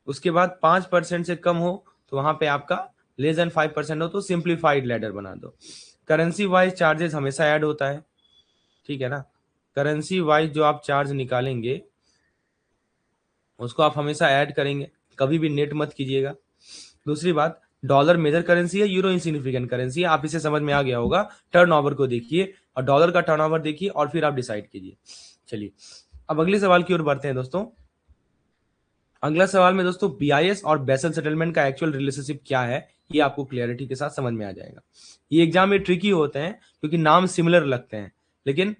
उसके बाद 5% से कम हो तो वहां पे आपका लेस देन 5% हो तो सिंप्लीफाइड लैडर बना दो। करेंसी वाइज चार्जेस हमेशा ऐड होता है, ठीक है ना। करेंसी वाइज जो आप चार्ज निकालेंगे उसको आप हमेशा ऐड करेंगे, कभी भी नेट मत कीजिएगा। दूसरी बात, डॉलर मेजर करेंसी है, यूरो इनसिग्निफिकेंट करेंसी है, आप इसे समझ में आ गया होगा। टर्नओवर को देखिए और डॉलर का टर्नओवर देखिए और फिर आप डिसाइड कीजिए। चलिए अब अगले सवाल की ओर बढ़ते हैं दोस्तों। अगला सवाल में दोस्तों बीआईएस और बेसल सेटलमेंट का एक्चुअल रिलेशनशिप क्या है, ये आपको क्लियरिटी के साथ समझ में आ जाएगा। ये एग्जाम में ट्रिकी होते हैं क्योंकि नाम सिमिलर लगते हैं, लेकिन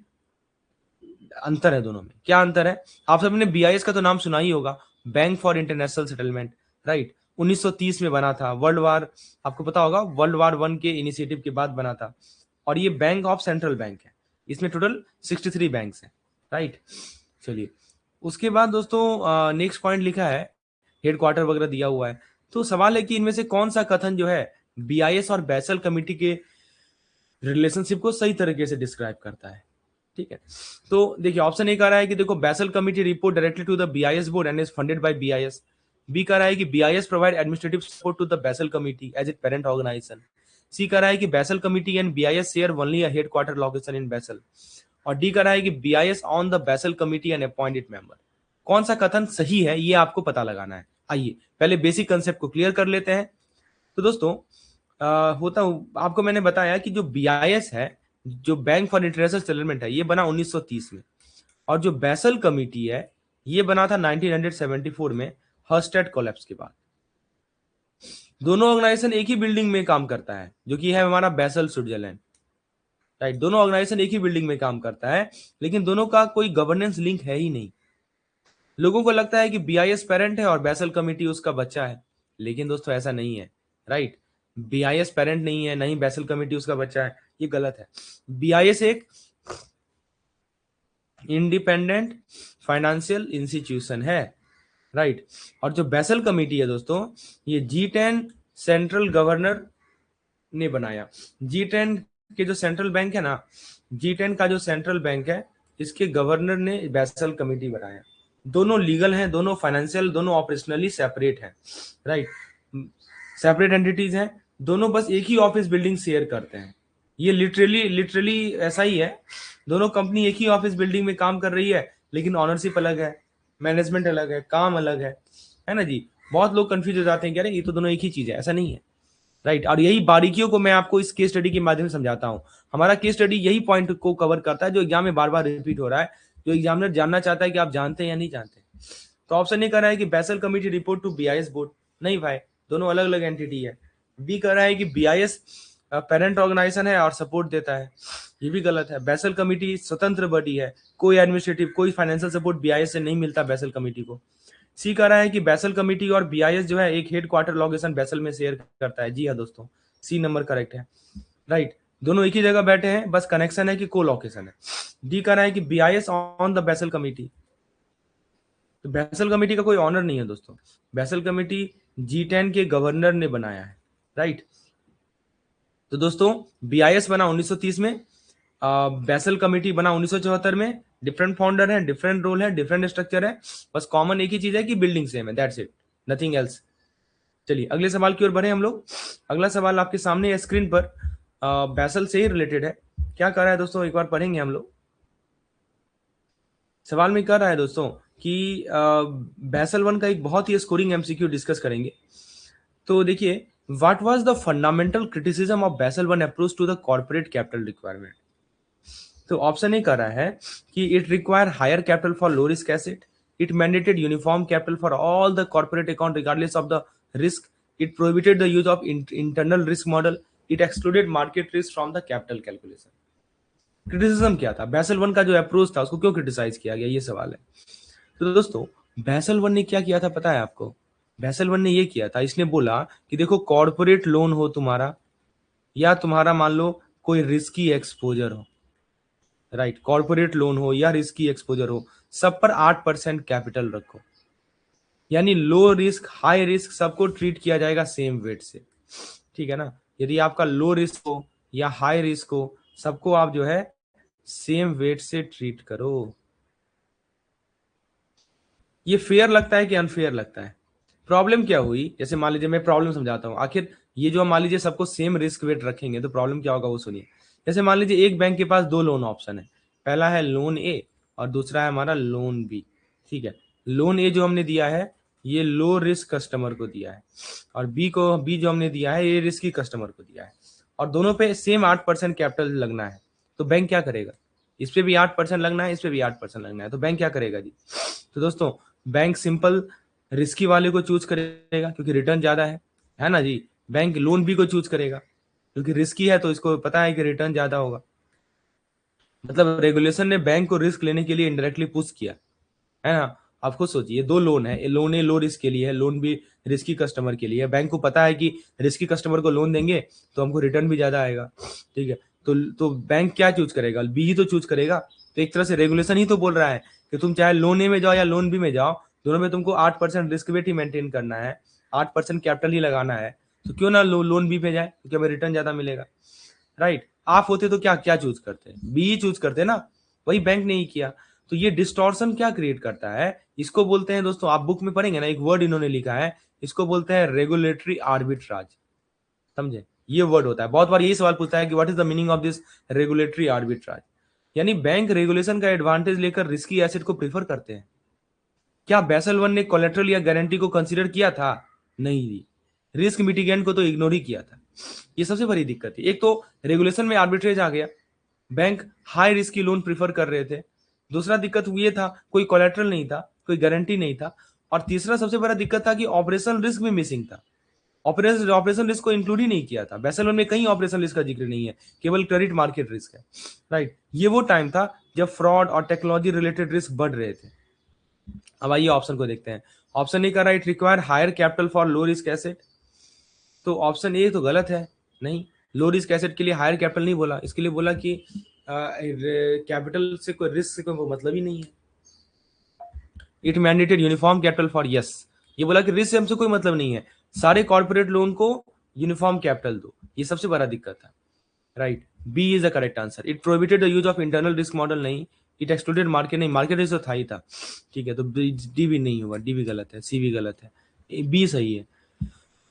अंतर है दोनों में। क्या अंतर है? आप सबने बीआईएस का तो नाम सुना ही होगा, bank for international settlement, right. 1930 में बना था, वर्ल्ड वार, आपको पता होगा वर्ल्ड वार वन के इनिशिएटिव के बाद बना था। और ये बैंक ऑफ सेंट्रल बैंक है, इसमें टोटल 63 बैंक्स हैं, राइट। चलिए उसके बाद दोस्तों नेक्स्ट पॉइंट लिखा है, हेडक्वार्टर वगैरह दिया हुआ है। तो सवाल है कि इनमें से कौन सा कथन जो है बीआईएस और बेसल कमिटी के रिलेशनशिप को सही तरीके से डिस्क्राइब करता है, ठीक है। तो देखिए ऑप्शन ए कह रहा है कि देखो Basel committee report directly to the BIS board and is funded by BIS. B कह रहा है कि BIS provide administrative support to the Basel committee as it parent organisation. C कह रहा है कि Basel committee and BIS share only a headquarter location in Basel. और D कह रहा है कि BIS on the Basel committee and appointed member. कौन सा कथन सही है ये आपको पता लगाना है। आइए पहले बेसिक कंसेप्ट को क्लियर कर लेते हैं। तो दोस्तों होता आपको मैंने बताया कि जो बीआईएस है, जो बैंक फॉर इंटरनेशनल सेटलमेंट है, ये बना 1930 में। और जो बेसल कमिटी है ये बना था 1974 में हर्स्टेड कोलैप्स के बाद। दोनों ऑर्गेनाइजेशन एक ही बिल्डिंग में काम करता है, जो कि है हमारा बेसल स्विट्जरलैंड, राइट। दोनों ऑर्गेनाइजेशन एक ही बिल्डिंग में काम करता है, लेकिन दोनों का कोई गवर्नेंस लिंक है ही नहीं। लोगों को लगता है कि बीआईएस पेरेंट है और बेसल कमिटी उसका बच्चा है, लेकिन दोस्तों ऐसा नहीं है, राइट। बीआईएस पेरेंट नहीं है, नहीं बेसल कमिटी उसका बच्चा है, ये गलत है। बीआईएस एक इंडिपेंडेंट फाइनेंशियल इंस्टीट्यूशन है, राइट। और जो बेसल कमिटी है दोस्तों, ये G10 सेंट्रल गवर्नर ने बनाया। G10 के जो सेंट्रल बैंक है ना, G10 का जो सेंट्रल बैंक है, इसके गवर्नर ने बेसल कमिटी बनाया। दोनों लीगल हैं, दोनों फाइनेंशियल, दोनों ऑपरेशनली सेपरेट हैं, राइट। सेपरेट एंटिटीज हैं, दोनों बस एक ही ऑफिस बिल्डिंग शेयर करते हैं। ये लिटरली ऐसा ही है, दोनों कंपनी एक ही ऑफिस बिल्डिंग में काम कर रही है, लेकिन ऑनरशिप अलग है, मैनेजमेंट अलग है, काम अलग है ना जी। बहुत लोग कंफ्यूज हो जाते हैं कि अरे ये तो दोनों एक ही चीज है, ऐसा नहीं है, राइट। और यही बारीकियों को मैं आपको इस केस स्टडी के माध्यम से समझाता हूँ। हमारा केस स्टडी यही पॉइंट को कवर करता है जो एग्जाम में बार बार रिपीट हो रहा है, जो एग्जामिनर जानना चाहता है कि आप जानते हैं या नहीं जानते। तो ऑप्शन ए कह रहा है कि Basel committee report to BIS board. नहीं भाई, दोनों अलग अलग एंटिटी है। बी कह रहा है कि बीआईएस पेरेंट ऑर्गेनाइजेशन है और सपोर्ट देता है, ये भी गलत है। बेसल कमिटी स्वतंत्र बॉडी है, कोई एडमिनिस्ट्रेटिव कोई फाइनेंशियल सपोर्ट बीआईएस से नहीं मिलता बेसल कमिटी को। सी कह रहा है कि बेसल कमिटी और बीआईएस जो है एक हेड क्वार्टर लोकेशन बेसल में शेयर करता है। जी हाँ दोस्तों, सी नंबर करेक्ट है, राइट। दोनों एक ही जगह बैठे हैं, बस कनेक्शन है कि कोलोकेशन है। डी कह रहा है कि BIS on the Basel committee. तो बेसल कमेटी का कोई ऑनर नहीं है दोस्तों, बेसल कमेटी G10 के गवर्नर ने बनाया है, राइट। तो दोस्तों बीआईएस बना 1930 में, बेसल कमेटी बना 1974 में। डिफरेंट फाउंडर है, डिफरेंट रोल है, डिफरेंट स्ट्रक्चर है, बस कॉमन एक ही चीज है कि बिल्डिंग सेम है, दैट्स इट, नथिंग एल्स। चलिए अगले सवाल की ओर बढ़े हम लोग। अगला सवाल आपके सामने है स्क्रीन पर, बेसल से ही रिलेटेड है। क्या कर रहा है दोस्तों, एक बार पढ़ेंगे हम लोग। सवाल में कर रहा है दोस्तों कि बेसल वन का एक बहुत ही स्कोरिंग एमसीक्यू डिस्कस करेंगे। तो देखिए, what was the fundamental criticism of Basel one approach to the corporate capital requirement. तो ऑप्शन ए कर रहा है कि it require higher capital for low risk asset, it mandated uniform capital for all the corporate account regardless of the risk, it prohibited the use of internal risk model, it excluded market risk from the capital calculation. Criticism क्या था, Basel one का जो approach था उसको क्यों criticise किया गया, ये सवाल है। तो दोस्तों बेसल वन ने क्या किया था पता है आपको, बेसल वन ने ये किया था, इसने बोला कि देखो कॉर्पोरेट लोन हो तुम्हारा, या तुम्हारा मान लो कोई रिस्की एक्सपोजर हो, राइट, कॉर्पोरेट लोन हो या रिस्की एक्सपोजर हो, सब पर 8% कैपिटल रखो। यानी लो रिस्क हाई रिस्क सबको ट्रीट किया जाएगा सेम वेट से, ठीक है ना। यदि आपका लो रिस्क हो या हाई रिस्क हो, सबको आप जो है सेम वेट से ट्रीट करो। ये फेयर लगता है कि अनफेयर लगता है। प्रॉब्लम क्या हुई, जैसे मान लीजिए मैं प्रॉब्लम समझाता हूँ, आखिर ये जो मान लीजिए सबको सेम रिस्क वेट रखेंगे तो प्रॉब्लम क्या होगा वो सुनिए। जैसे मान लीजिए एक बैंक के पास दो लोन ऑप्शन है, पहला है लोन ए और दूसरा है हमारा लोन बी, ठीक है। लोन ए जो हमने दिया है ये लो रिस्क कस्टमर को दिया है, और बी जो हमने दिया है ये रिस्की कस्टमर को दिया है, और दोनों पे सेम 8% कैपिटल लगना है। तो बैंक क्या करेगा, इस पे भी 8% लगना है, इस पे भी 8% लगना है, तो बैंक क्या करेगा जी। तो दोस्तों बैंक सिंपल रिस्की वाले को चूज करेगा क्योंकि रिटर्न ज्यादा है ना जी। बैंक लोन बी को चूज करेगा क्योंकि रिस्की है, तो इसको पता है कि रिटर्न ज्यादा होगा। मतलब रेगुलेशन ने बैंक को रिस्क लेने के लिए इनडायरेक्टली पुश किया, है ना। आप खुद सोचिए, दो लोन है, लोन ए लो रिस्क के लिए है, लोन बी रिस्की कस्टमर के लिए है। बैंक को पता है कि रिस्की कस्टमर को लोन देंगे तो हमको रिटर्न भी ज्यादा आएगा, ठीक है। तो बैंक क्या चूज करेगा, बी ही तो चूज करेगा। तो एक तरह से रेगुलेशन ही तो बोल रहा है कि तुम चाहे लोन ए में जाओ या लोन बी में जाओ, दोनों में तुमको 8% रिस्क वेट ही मेंटेन करना है, 8% कैपिटल ही लगाना है, तो क्यों ना लोन बी पे जाए क्योंकि हमें रिटर्न ज्यादा मिलेगा, राइट। आप होते तो क्या क्या चूज करते, बी चूज करते ना, वही बैंक ने ही किया। तो ये डिस्टॉर्शन क्या क्रिएट करता है, इसको बोलते हैं दोस्तों, आप बुक में पढ़ेंगे ना, एक वर्ड इन्होंने लिखा है, इसको बोलते हैं रेगुलेटरी आर्बिट्राज। समझे, ये वर्ड होता है, बहुत बार यही सवाल पूछता है कि what is the meaning of this regulatory arbitrage. यानी बैंक रेगुलेशन का एडवांटेज लेकर रिस्की एसेट को प्रीफर करते हैं। क्या बेसल वन ने कोलेट्रल या गारंटी को कंसीडर किया था, नहीं, रिस्क मिटिगेंट को तो इग्नोर ही किया था। ये सबसे बड़ी दिक्कत थी, एक तो रेगुलेशन में आर्बिट्रेज आ गया, बैंक हाई रिस्क की लोन प्रीफर कर रहे थे। दूसरा दिक्कत ये था कोई कोलेट्रल नहीं था, कोई गारंटी नहीं था। और तीसरा सबसे बड़ा दिक्कत था कि ऑपरेशन रिस्क भी मिसिंग था, ऑपरेशन रिस्क को इंक्लूड ही नहीं किया था। बेसल वन में कहीं ऑपरेशन रिस्क का जिक्र नहीं है, केवल क्रेडिट मार्केट रिस्क है, राइट। ये वो टाइम था जब फ्रॉड और टेक्नोलॉजी रिलेटेड रिस्क बढ़ रहे थे। अब आइए ऑप्शन को देखते हैं। ऑप्शन ए का right require higher capital for low risk asset, तो ऑप्शन ए तो गलत है, नहीं, लो रिस्क एसेट के लिए हायर कैपिटल नहीं बोला, इसके लिए बोला कि कैपिटल से कोई रिस्क से कोई मतलब ही नहीं है। It mandated uniform capital for, yes, ये बोला कि रिस्क से हमसे कोई मतलब नहीं है, सारे कॉर्पोरेट लोन को यूनिफॉर्म कैपिटल दो, ये सबसे बड़ा दिक्कत था, right. B is the correct answer. It prohibited the use of internal risk model, नहीं, इट एक्सक्लूडेड मार्केट, नहीं, मार्केट रिस्क तो था ही था, ठीक है। तो डी भी नहीं होगा, डी भी गलत है, सी भी गलत है, बी सही है।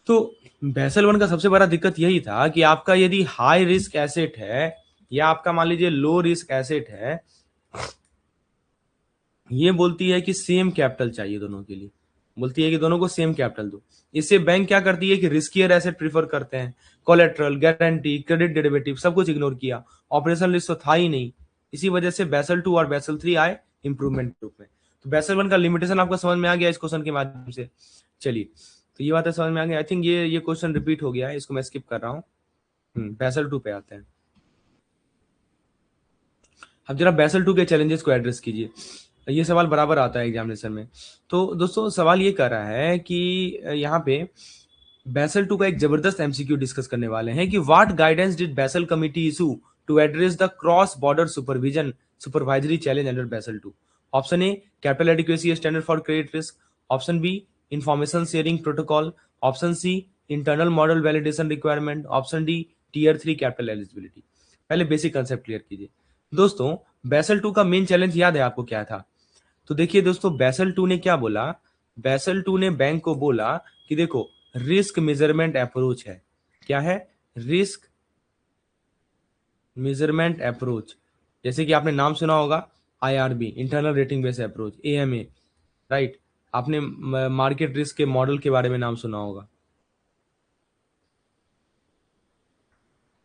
तो बेसल वन का सबसे बड़ा दिक्कत यही था कि आपका यदि हाई रिस्क एसेट है या आपका मान लीजिए लो रिस्क एसेट है, ये बोलती है कि सेम कैपिटल चाहिए दोनों के लिए, बोलती है कि दोनों को सेम कैपिटल दो। इससे बैंक क्या करती है कि रिस्कियर एसेट प्रीफर करते हैं, कोलेट्रल, गारंटी, क्रेडिट डेरिवेटिव सब कुछ इग्नोर किया, ऑपरेशन रिस्क तो था ही नहीं। इसी वजह से बेसल 2 और बेसल 3 आए इंप्रूवमेंट रूप में। तो बेसल 1 का लिमिटेशन आपको समझ में आ गया इस क्वेश्चन के माध्यम से। चलिए, तो ये बात समझ में आ गई। आई थिंक ये क्वेश्चन रिपीट हो गया है, इसको मैं स्किप कर रहा हूँ। बेसल 2 पे आते हैं। अब जरा बेसल 2 के चैलेंजेस को एड्रेस कीजिए, ये सवाल बराबर आता है एग्जामिनेशन में। तो दोस्तों सवाल ये कर रहा है कि यहाँ पे बेसल टू का एक जबरदस्त एमसीक्यू डिस्कस करने वाले हैं कि what guidance did Basel committee issue to address the cross border supervision supervisory challenge under Basel two. Option A, capital adequacy standard for credit risk. Option B, information sharing protocol. Option C, internal model validation requirement. Option D, tier 3 capital eligibility. पहले basic concept clear कीजिए दोस्तों। Basel two का main challenge याद है आपको क्या था? तो देखिए दोस्तों, बेसल टू ने क्या बोला? बेसल टू ने बैंक को बोला कि देखो, रिस्क मेजरमेंट अप्रोच है। क्या है? Risk measurement approach. जैसे कि आपने नाम सुना होगा, IRB, internal rating based approach, AMA, right. आपने मार्केट रिस्क के मॉडल के बारे में नाम सुना होगा,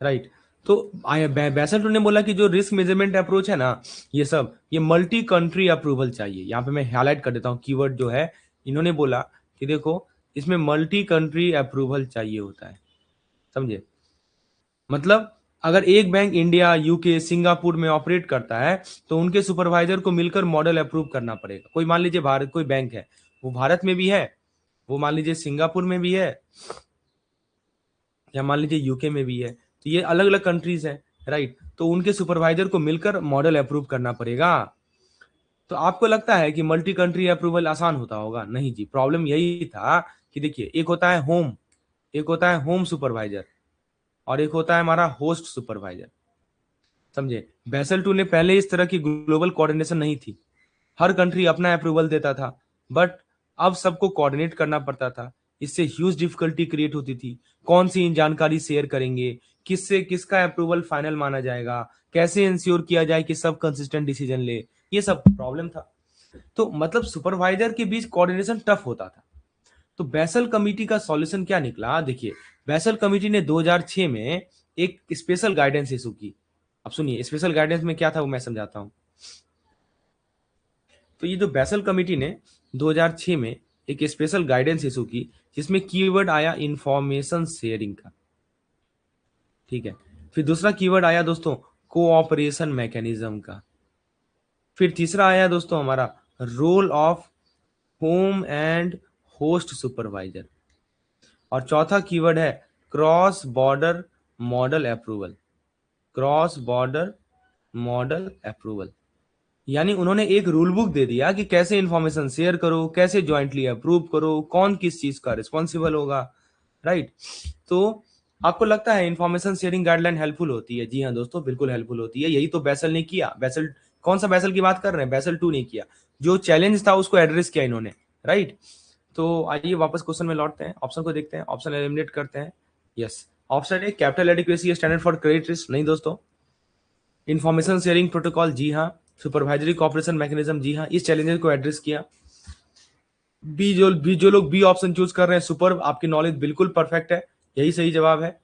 राइट। तो बेसल टू ने बोला कि जो रिस्क मेजरमेंट अप्रोच है ना, ये मल्टी कंट्री अप्रूवल चाहिए। यहाँ पे मैं हाईलाइट कर देता हूँ कीवर्ड जो है। इन्होंने बोला कि देखो, इसमें मल्टी कंट्री अप्रूवल चाहिए होता है, समझे? मतलब अगर एक बैंक इंडिया, यूके, सिंगापुर में ऑपरेट करता है तो उनके सुपरवाइजर को मिलकर मॉडल अप्रूव करना पड़ेगा। कोई मान लीजिए भारत, कोई बैंक है, वो भारत में भी है, वो मान लीजिए सिंगापुर में भी है, या मान लीजिए यूके में भी है, तो ये अलग अलग कंट्रीज है, राइट। तो उनके सुपरवाइजर को मिलकर मॉडल अप्रूव करना पड़ेगा। तो आपको लगता है कि मल्टी कंट्री अप्रूवल आसान होता होगा? नहीं जी, प्रॉब्लम यही था कि देखिए, एक होता है होम सुपरवाइजर और एक होता है हमारा होस्ट सुपरवाइजर, समझे? बेसल टू ने पहले इस तरह की ग्लोबल कोऑर्डिनेशन नहीं थी। हर कंट्री अपना अप्रूवल देता था, बट अब सबको कोऑर्डिनेट करना पड़ता था। इससे ह्यूज डिफिकल्टी क्रिएट होती थी। कौन सी जानकारी शेयर करेंगे, किससे किसका अप्रूवल फाइनल माना जाएगा, कैसे इंश्योर किया जाए कि सब कंसिस्टेंट डिसीजन ले, ये सब प्रॉब्लम था। तो मतलब सुपरवाइजर के बीच कोऑर्डिनेशन टफ होता था। तो बेसल कमिटी का सॉल्यूशन क्या निकला? देखिए, बेसल कमिटी ने 2006 में एक स्पेशल गाइडेंस इशू की। अब सुनिए, स्पेशल गाइडेंस में क्या था वो मैं समझाता हूं। तो ये जो बेसल कमिटी ने 2006 में एक स्पेशल गाइडेंस इशू की, जिसमें कीवर्ड आया इंफॉर्मेशन शेयरिंग का, ठीक है। फिर दूसरा कीवर्ड आया दोस्तों कोऑपरेशन मैकेनिज्म का। फिर तीसरा आया दोस्तों हमारा role of home and host supervisor. और चौथा कीवर्ड है cross border model approval. Cross border model approval, यानी उन्होंने एक रूल बुक दे दिया कि कैसे इंफॉर्मेशन शेयर करो, कैसे ज्वाइंटली अप्रूव करो, कौन किस चीज का रिस्पॉन्सिबल होगा, राइट। तो आपको लगता है इंफॉर्मेशन शेयरिंग गाइडलाइन हेल्पफुल होती है? जी हाँ दोस्तों, बिल्कुल हेल्पफुल होती है। यही तो बेसल ने किया। बेसल कौन सा बेसल की बात कर रहे हैं? बेसल टू ने किया। जो चैलेंज था उसको एड्रेस किया इन्होंने, राइट। तो आइए वापस क्वेश्चन में लौटते हैं, ऑप्शन को देखते हैं, ऑप्शन एलिमिनेट करते हैं। Yes, option A capital adequacy standard for credit risk, नहीं दोस्तों। इंफॉर्मेशन शेयरिंग प्रोटोकॉल, जी हाँ। सुपरवाइजरी कॉपरेशन मैकेनिज्म, जी हाँ। इस चैलेंजेस को एड्रेस किया। बी जो लोग बी ऑप्शन चूज कर रहे हैं, सुपर, आपकी नॉलेज बिल्कुल परफेक्ट है, यही सही जवाब है।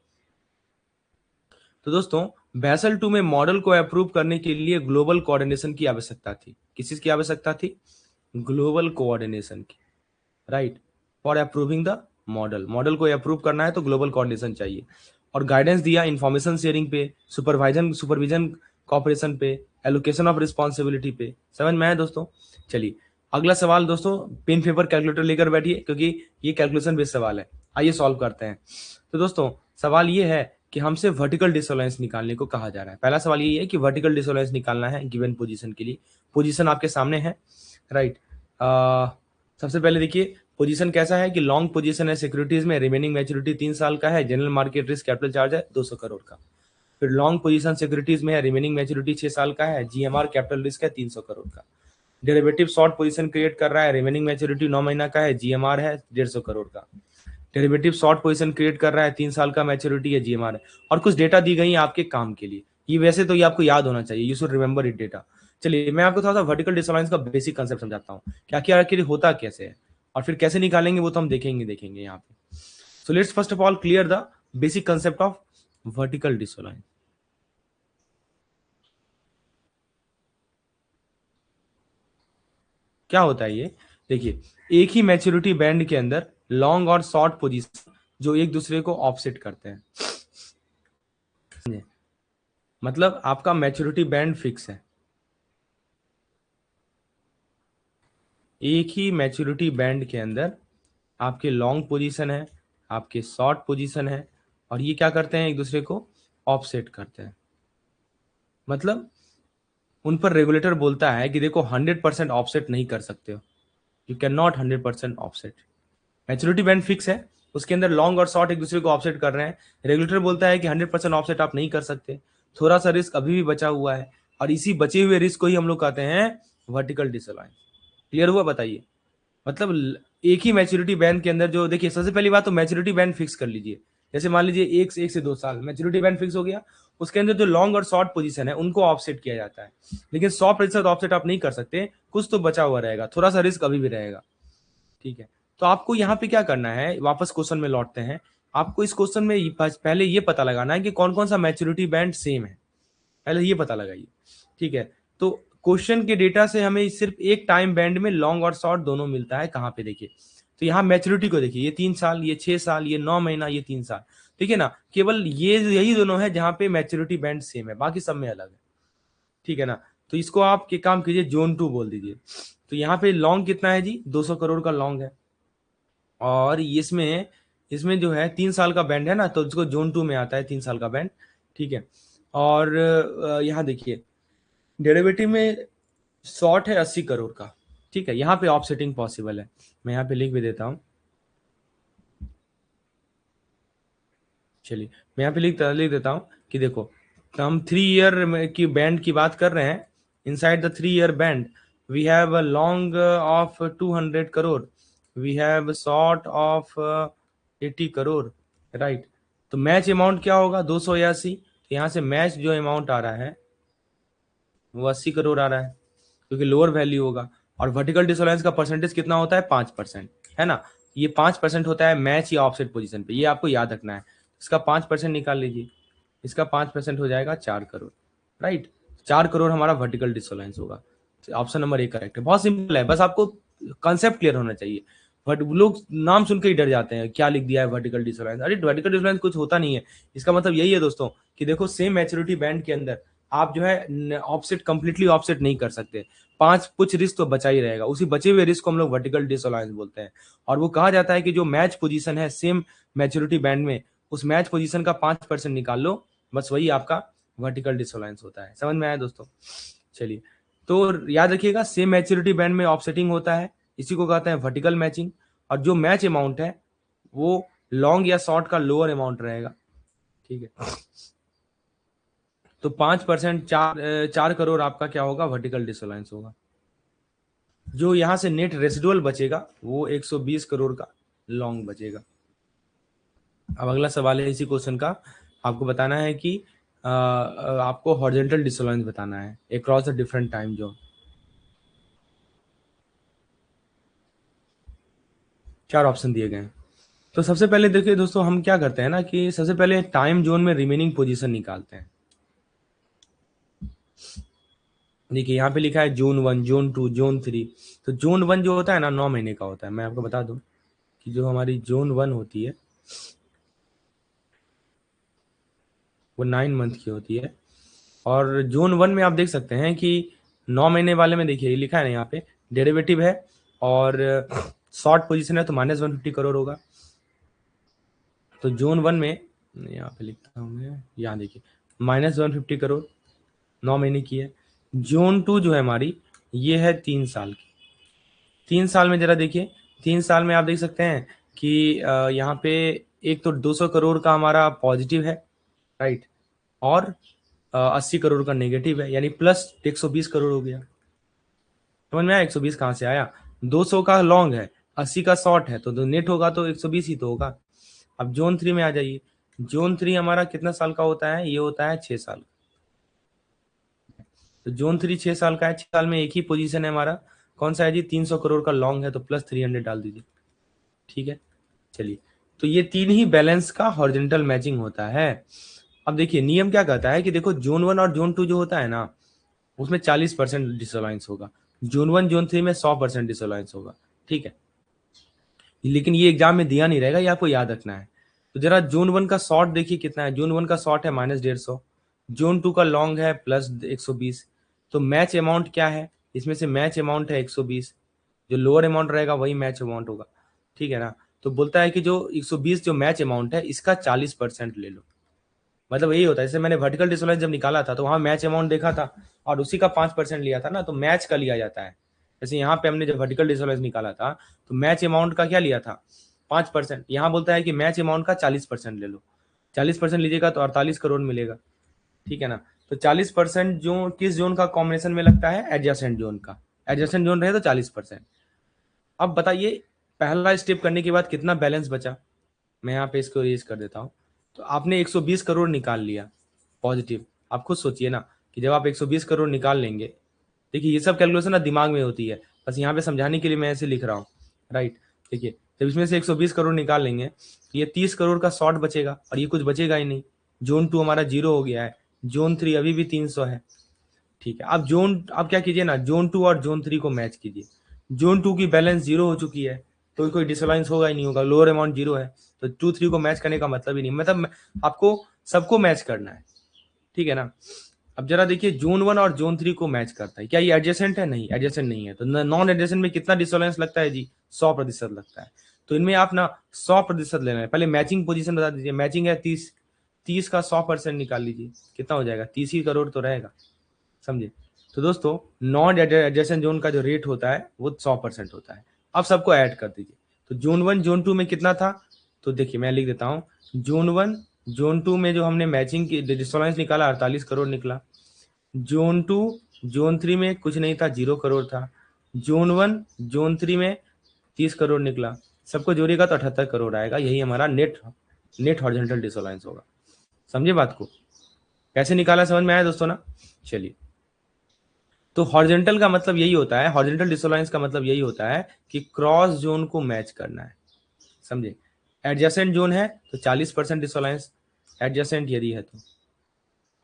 तो दोस्तों, बेसल टू में मॉडल को अप्रूव करने के लिए ग्लोबल कोऑर्डिनेशन की आवश्यकता थी। किस चीज की आवश्यकता थी? ग्लोबल कोऑर्डिनेशन की, right. For approving the model, model को अप्रूव करना है तो ग्लोबल कोऑर्डिनेशन चाहिए। और गाइडेंस दिया इंफॉर्मेशन शेयरिंग पे, सुपरविजन कॉपरेशन पे, एलोकेशन ऑफ रिस्पॉन्सिबिलिटी पे। समझ में आया दोस्तों? चलिए अगला सवाल दोस्तों, पेन पेपर कैलकुलेटर लेकर बैठिए, क्योंकि ये कैलकुलेशन बेस्ड सवाल है। आइए सॉल्व करते हैं। तो दोस्तों, सवाल ये है कि हमसे वर्टिकल डिसोलेंस निकालने को कहा जा रहा है। पहला सवाल ये है कि वर्टिकल डिसोलेंस निकालना है गिवन पोजीशन के लिए। पोजीशन आपके सामने है, राइट। सबसे पहले देखिए, पोजीशन कैसा है कि लॉन्ग पोजीशन है सिक्योरिटीज में, रिमेनिंग मैच्योरिटी 3 साल का है, general market risk capital charge है 200 करोड़ का। फिर लॉन्ग पोजीशन सिक्योरिटीज में है, रिमेनिंग मैच्योरिटी 6 साल का है, जीएमआर कैपिटल रिस्क है 300 करोड़ का। डेरिवेटिव शॉर्ट पोजीशन क्रिएट कर रहा है, रिमेनिंग मैच्योरिटी 9 महीना का है, जीएमआर है 150 करोड़ का। डेरिवेटिव शॉर्ट पोजीशन क्रिएट कर रहा है, 3 साल का मैच्योरिटी है, जीएमआर है। और कुछ डेटा दी गई है आपके काम के लिए। ये वैसे तो ये आपको याद होना चाहिए, you should remember it data. चलिए मैं आपको थोड़ा सा वर्टिकल डिसअलाइंस का बेसिक कंसेप्ट समझाता हूँ, क्या क्या आखिर होता कैसे है, और फिर कैसे निकालेंगे वो तो हम देखेंगे यहाँ पे। So let's first of all clear the basic concept of vertical disalliance. क्या होता है ये? देखिए, एक ही मैच्योरिटी बैंड के अंदर लॉन्ग और शॉर्ट पोजीशन जो एक दूसरे को ऑफसेट करते हैं, समझे? मतलब आपका मैच्योरिटी बैंड फिक्स है, एक ही मैच्योरिटी बैंड के अंदर आपके लॉन्ग पोजीशन है, आपके शॉर्ट पोजीशन है, और ये क्या करते हैं, एक दूसरे को ऑफसेट करते हैं। मतलब उन पर रेगुलेटर बोलता है कि देखो 100% ऑफसेट नहीं कर सकते हो, you can not 100% offset. Maturity band fix है, उसके अंदर लॉन्ग और शॉर्ट एक दूसरे को ऑफसेट कर रहे हैं। रेगुलेटर बोलता है कि 100% ऑफसेट आप नहीं कर सकते, थोड़ा सा रिस्क अभी भी बचा हुआ है, और इसी बचे हुए रिस्क को ही हम लोग कहते हैं वर्टिकल डिसअलाइन। क्लियर हुआ, बताइए। मतलब एक ही मैच्योरिटी बैंड के अंदर जो, देखिए सबसे पहली बात तो मैच्योरिटी बैंड फिक्स कर लीजिए। जैसे मान लीजिए 1 से 2 साल मैच्योरिटी बैंड फिक्स हो गया, उसके अंदर जो लॉन्ग और शॉर्ट पोजीशन है उनको ऑफसेट किया जाता है। लेकिन 100% ऑफसेट आप नहीं कर सकते, कुछ तो बचा हुआ रहेगा, थोड़ा सा रिस्क अभी भी रहेगा। ठीक है, तो आपको यहाँ पे क्या करना है, वापस क्वेश्चन में लौटते हैं। आपको इस क्वेश्चन में पहले ये पता लगाना है कि कौन कौन सा मैच्योरिटी बैंड सेम है, पहले ये पता लगाइए। ठीक है, तो क्वेश्चन के डेटा से हमें सिर्फ एक टाइम बैंड में लॉन्ग और शॉर्ट दोनों मिलता है, कहाँ पे देखिए। तो यहाँ मैच्योरिटी को देखिए, ये 3 साल, ये 6 साल, ये 9 महीना, ये 3 साल। ठीक है ना, केवल ये यही दोनों है जहाँ पे मैच्योरिटी बैंड सेम है, बाकी सब में अलग है। ठीक है ना, तो इसको आप के काम कीजिए, जोन 2 बोल दीजिए। तो यहाँ पे लॉन्ग कितना है जी, 200 करोड़ का लॉन्ग है, और इसमें इसमें जो है 3 साल का बैंड है ना, तो इसको जोन 2 में आता है 3 साल का बैंड। ठीक है, और यहाँ देखिए डेरिवेटिव में शॉर्ट है 80 करोड़ का। ठीक है, यहाँ पे ऑफसेटिंग पॉसिबल है, मैं यहाँ पे लिख भी देता हूँ। चलिए मैं यहाँ पे लिख देता हूँ कि देखो, हम 3 ईयर की बैंड की बात कर रहे हैं। Inside the 3 year band we have a long of 200 crore, we have short of 80 crore, right. तो मैच अमाउंट क्या होगा, 280। तो यहाँ से मैच जो अमाउंट आ रहा है वो 80 करोड़ आ रहा है, क्योंकि लोअर वैल्यू होगा। और वर्टिकल डिसअलायंस का परसेंटेज कितना होता है, 5%, है ना। ये 5% होता है मैच या ऑफसेट पोजीशन पे, ये आपको याद रखना है। इसका 5% निकाल लीजिए, इसका 5% हो जाएगा 4 करोड़, राइट। 4 करोड़ हमारा वर्टिकल डिसअलायंस होगा। ऑप्शन नंबर 1 करेक्ट है, बहुत सिंपल है, बस आपको कंसेप्ट क्लियर होना चाहिए। बट लोग नाम सुन के ही डर जाते हैं, क्या लिख दिया है वर्टिकल डिसअलायंस, अरे वर्टिकल डिसअलायंस कुछ होता नहीं है। इसका मतलब यही है दोस्तों कि देखो सेम मैच्योरिटी बैंड के अंदर आप जो है ऑफसेट कंप्लीटली ऑफसेट नहीं कर सकते, पांच कुछ रिस्क तो बचा ही रहेगा, उसी बचे हुए रिस्क को हम लोग वर्टिकल डिसअलायंस बोलते हैं। और वो कहा जाता है कि जो मैच पोजीशन है सेम मैच्योरिटी बैंड में, उस मैच पोजीशन का 5% निकाल लो, बस वही आपका वर्टिकल डिसअलायंस होता है। समझ में आया दोस्तों। चलिए, तो याद रखिएगा सेम मैच्योरिटी बैंड में ऑफसेटिंग होता है, इसी को कहते हैं वर्टिकल मैचिंग। और जो मैच अमाउंट है वो लॉन्ग या शॉर्ट का लोअर अमाउंट रहेगा। ठीक है, तो 5% 4 करोड़ आपका क्या होगा, वर्टिकल डिसअलायंस होगा। जो यहां से नेट रेसिडुअल बचेगा वो 120 करोड़ का लॉन्ग बचेगा। अब अगला सवाल है इसी क्वेश्चन का, आपको बताना है कि आपको हॉरिजॉन्टल डिसअलायंस बताना है across the different time zone. 4 option दिए गए हैं। तो सबसे पहले देखिए दोस्तों, हम क्या करते हैं ना कि सबसे पहले टाइम जोन में रिमेनिंग पोजीशन निकालते हैं। देखिए यहाँ पे लिखा है जोन 1, जोन 2, जोन 3। तो जोन 1 जो होता है ना 9 महीने का होता है। मैं आपको बता दूं कि जो हमारी जोन 1 होती है वो 9 मंथ की होती है। और जोन 1 में आप देख सकते हैं कि 9 महीने वाले में देखिए ये लिखा है ना, यहाँ पे डेरिवेटिव है और शॉर्ट पोजीशन है, तो -150 करोड़ होगा। तो जोन 1 में यहाँ पे लिखता हूँ मैं, यहाँ देखिए -150 करोड़ 9 महीने की है। जोन 2 जो है हमारी, ये है 3 साल की। 3 साल में जरा देखिए, 3 साल में आप देख सकते हैं कि यहाँ पे एक तो 200 करोड़ का हमारा पॉजिटिव है, राइट, और 80 करोड़ का नेगेटिव है, यानी प्लस 120 करोड़ हो गया। समझ में आया, 120 कहाँ से आया, 200 का लॉन्ग है, 80 का शॉर्ट है, तो नेट होगा तो 120 ही तो होगा। अब जोन 3 में आ जाइए। जोन 3 हमारा कितना साल का होता है, ये होता है 6 साल। तो जोन 3 6 साल का है, 6 साल में एक ही पोजीशन है हमारा, कौन सा है जी, 300 करोड़ का लॉन्ग है, तो प्लस 300 डाल दीजिए। ठीक है, चलिए, तो ये तीन ही बैलेंस का हॉरिजॉन्टल मैचिंग होता है। अब देखिए नियम क्या कहता है कि देखो जोन 1 और जोन 2 जो होता है ना, उसमें 40% डिसअलायंस होगा, जोन 1 जोन 3 में 100% डिसअलायंस होगा। ठीक है, लेकिन ये एग्जाम में दिया नहीं रहेगा, ये आपको याद रखना है। तो जरा जोन 1 का शॉर्ट देखिए कितना है, जोन 1 का शॉर्ट है -150, जोन 2 का लॉन्ग है +120। तो मैच अमाउंट क्या है, इसमें से मैच अमाउंट है 120, जो लोअर अमाउंट रहेगा वही मैच अमाउंट होगा। ठीक है ना, तो बोलता है कि जो 120 जो मैच अमाउंट है इसका 40% ले लो। मतलब यही होता है, जैसे मैंने वर्टिकल डिसोलाइंस जब निकाला था तो वहां मैच अमाउंट देखा था और उसी का 5% लिया था ना, तो मैच का लिया जाता है। जैसे यहाँ पे हमने जब वर्टिकल डिसोलाइंस निकाला था तो मैच अमाउंट का क्या लिया था, 5%। यहाँ बोलता है कि मैच अमाउंट का 40% ले लो। 40% लीजिएगा तो 48 करोड़ मिलेगा, ठीक है ना। तो 40% जो किस जोन का कॉम्बिनेशन में लगता है, एडजेसेंट जोन का। एडजेसेंट जोन रहे तो 40%। अब बताइए पहला स्टेप करने के बाद कितना बैलेंस बचा। मैं यहाँ पे इसको रेज कर देता हूँ। तो आपने 120 करोड़ निकाल लिया पॉजिटिव। आप खुद सोचिए ना कि जब आप 120 करोड़ निकाल लेंगे, देखिए ये सब कैलकुलेशन ना दिमाग में होती है, बस यहाँ पे समझाने के लिए मैं ऐसे लिख रहा हूँ, राइट। देखिए जब इसमें से 120 करोड़ निकाल लेंगे तो ये 30 करोड़ का शॉर्ट बचेगा और ये कुछ बचेगा ही नहीं। जोन 2 हमारा 0 हो गया है, जोन 3 अभी भी 300 है, ठीक है। आप क्या कीजिए ना, जोन 2 और जोन 3 को मैच कीजिए। जोन 2 की बैलेंस 0 हो चुकी है तो कोई डिसअलाइंस होगा ही नहीं होगा, लोअर अमाउंट 0 है, तो 2 3 को मैच करने का मतलब ही नहीं, मतलब आपको सबको मैच करना है, ठीक है ना। अब जरा देखिए जोन 1 और जोन 3 को मैच करता है क्या, ये एडजेसेंट है, नहीं एडजेसेंट नहीं है। तो नॉन एडजेसेंट में कितना डिसअलाइंस लगता है जी, 100% लगता है। तो इनमें आप ना 100% लेना है। पहले मैचिंग पोजीशन बता दीजिए, मैचिंग है 30, 30 का 100% निकाल लीजिए, कितना हो जाएगा, 30 ही करोड़ तो रहेगा, समझे। तो दोस्तों नॉन एडजेसेंट जोन का जो रेट होता है वो 100% होता है। अब सबको ऐड कर दीजिए। तो जोन 1 जोन 2 में कितना था, तो देखिए मैं लिख देता हूँ। जोन 1 जोन 2 में जो हमने मैचिंग की डिसअलाइंस निकाला 48 करोड़ निकला। जोन 2 जोन 3 में कुछ नहीं था, 0 करोड़ था। जोन 1 जोन 3 में 30 करोड़ निकला। सबको जोड़ेगा तो 78 करोड़ आएगा। यही हमारा नेट नेट हॉरिजॉन्टल डिसअलाइंस होगा। समझे बात को, कैसे निकाला समझ में आया दोस्तों ना। चलिए, तो हॉरिजॉन्टल का मतलब यही होता है, हॉरिजॉन्टल डिसअलाइंस का मतलब यही होता है कि क्रॉस जोन को मैच करना है, समझे। एडजेसेंट जोन है तो 40% डिसअलाइंस, एडजेसेंट यदि है तो,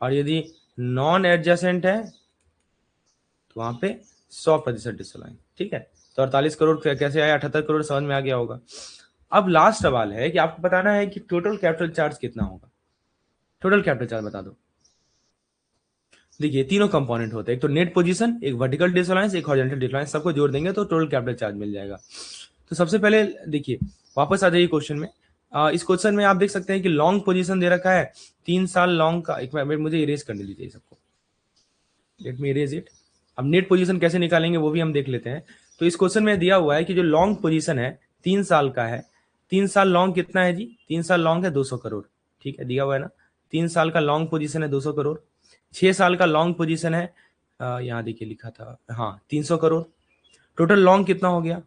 और यदि नॉन एडजेसेंट है तो वहां पे 100% डिसअलाइन, ठीक है। तो 48 करोड़ कैसे आया, 78 करोड़ समझ में आ गया होगा। अब लास्ट सवाल है कि आपको बताना है कि टोटल कैपिटल चार्ज कितना होगा। टोटल कैपिटल चार्ज बता दो। देखिए तीनों कंपोनेंट होते हैं, एक तो नेट पोजीशन, एक वर्टिकल डिसअलाइंस, एक हॉरिजॉन्टल डिसअलाइंस, सबको जोड़ देंगे तो टोटल कैपिटल चार्ज मिल जाएगा। तो सबसे पहले देखिए, वापस आ जाइए क्वेश्चन में। इस क्वेश्चन में आप देख सकते हैं कि लॉन्ग पोजीशन दे रखा है 3 साल लॉन्ग का। एक मिनट मुझे इरेज करने दीजिए सबको, लेट मी इरेज इट। अब नेट पोजीशन कैसे निकालेंगे वो भी हम देख लेते हैं। तो इस क्वेश्चन में दिया हुआ है कि जो लॉन्ग पोजीशन है 3 साल का है। 3 साल लॉन्ग कितना है जी, 3 साल लॉन्ग है 200 करोड़, ठीक है, दिया हुआ है ना। 3 साल का लॉन्ग पोजीशन है 200 करोड़। 6 साल का लॉन्ग पोजीशन है, यहाँ देखिए लिखा था, हाँ 300 करोड़। टोटल लॉन्ग कितना हो गया,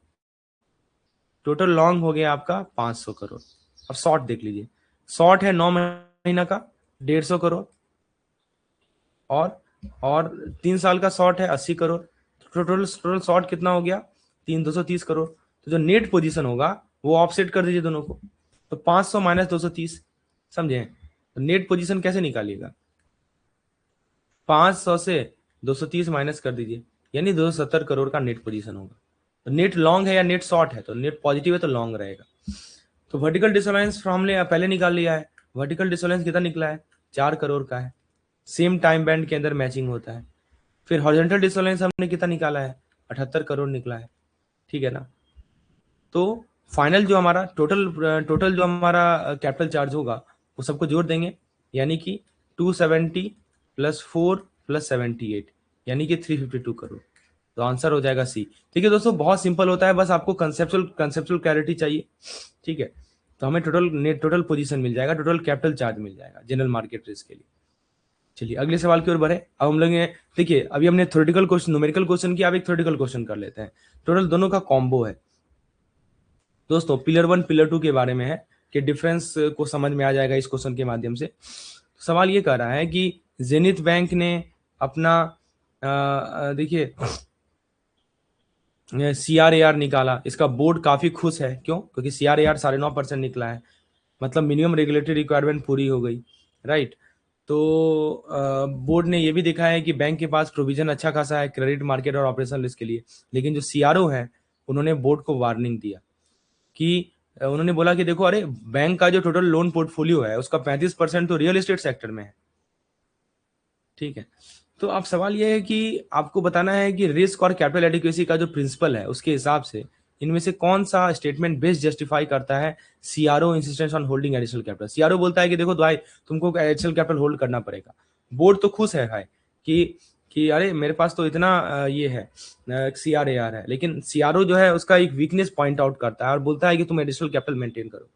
टोटल लॉन्ग हो गया आपका 500 करोड़। अब शॉर्ट देख लीजिए, शॉर्ट है 9 महीना का 150 करोड़, और 3 साल का शॉर्ट है 80 करोड़। टोटल टोटल शॉर्ट कितना हो गया, 230 करोड़। तो जो नेट पोजीशन होगा वो ऑफसेट कर दीजिए दोनों को, तो 500 माइनस 230, समझे। तो नेट पोजीशन कैसे निकालिएगा, 500 से 230 माइनस कर दीजिए, यानी 270 करोड़ का नेट पोजीशन होगा। तो नेट लॉन्ग है या नेट शॉर्ट है, तो नेट पॉजिटिव है तो लॉन्ग रहेगा। तो वर्टिकल डिसअलायंस हमने पहले निकाल लिया है। वर्टिकल डिसअलायंस कितना निकला है, 4 करोड़ का है। सेम टाइम बैंड के अंदर मैचिंग होता है। फिर हॉरिजॉन्टल डिसअलायंस हमने कितना निकाला है, 78 करोड़ निकला है, ठीक है ना। तो फाइनल जो हमारा टोटल जो हमारा कैपिटल चार्ज होगा वो सबको जोड़ देंगे, यानी कि 270 प्लस 4 प्लस 78, यानी कि 352 करोड़। तो आंसर हो जाएगा सी। ठीक है दोस्तों, बहुत सिंपल होता है, बस आपको कंसेप्चुअल क्लैरिटी चाहिए, ठीक है। तो हमें टोटल पोजीशन मिल जाएगा, टोटल कैपिटल चार्ज मिल जाएगा जनरल मार्केट रिस्क के लिए। चलिए अगले सवाल की ओर बढ़े। अब हम लोग देखिए, अभी हमने थ्योरेटिकल क्वेश्चन, न्यूमेरिकल क्वेश्चन किया, अब एक थ्योरेटिकल क्वेश्चन कर लेते हैं। टोटल दोनों का कॉम्बो है दोस्तों, पिलर 1 पिलर 2 के बारे में है कि डिफरेंस को समझ में आ जाएगा इस क्वेश्चन के माध्यम से। सवाल ये कह रहा है कि जेनिथ बैंक ने अपना देखिए CRAR निकाला। इसका बोर्ड काफी खुश है, क्यों, क्योंकि CRAR 9.5% निकला है, मतलब मिनिमम रेगुलेटरी रिक्वायरमेंट पूरी हो गई, राइट। तो बोर्ड ने ये भी देखा है कि बैंक के पास प्रोविजन अच्छा खासा है क्रेडिट मार्केट और ऑपरेशनल रिस्क के लिए। लेकिन जो CRO है उन्होंने बोर्ड को वार्निंग दिया कि उन्होंने बोला कि देखो, अरे बैंक का जो टोटल लोन पोर्टफोलियो है उसका 35% तो रियल एस्टेट सेक्टर में है, ठीक है। तो अब सवाल यह है कि आपको बताना है कि रिस्क और कैपिटल एडिक्वेसी का जो प्रिंसिपल है उसके हिसाब से इनमें से कौन सा स्टेटमेंट बेस्ट जस्टिफाई करता है CRO insistence on holding additional capital? CRO बोलता है कि देखो भाई तुमको एडिशनल कैपिटल होल्ड करना पड़ेगा। बोर्ड तो खुश है भाई कि अरे मेरे पास तो इतना ये है CRAR है, लेकिन सीआरओ जो है उसका एक वीकनेस पॉइंट आउट करता है और बोलता है कि तुम एडिशनल कैपिटल मेंटेन करो।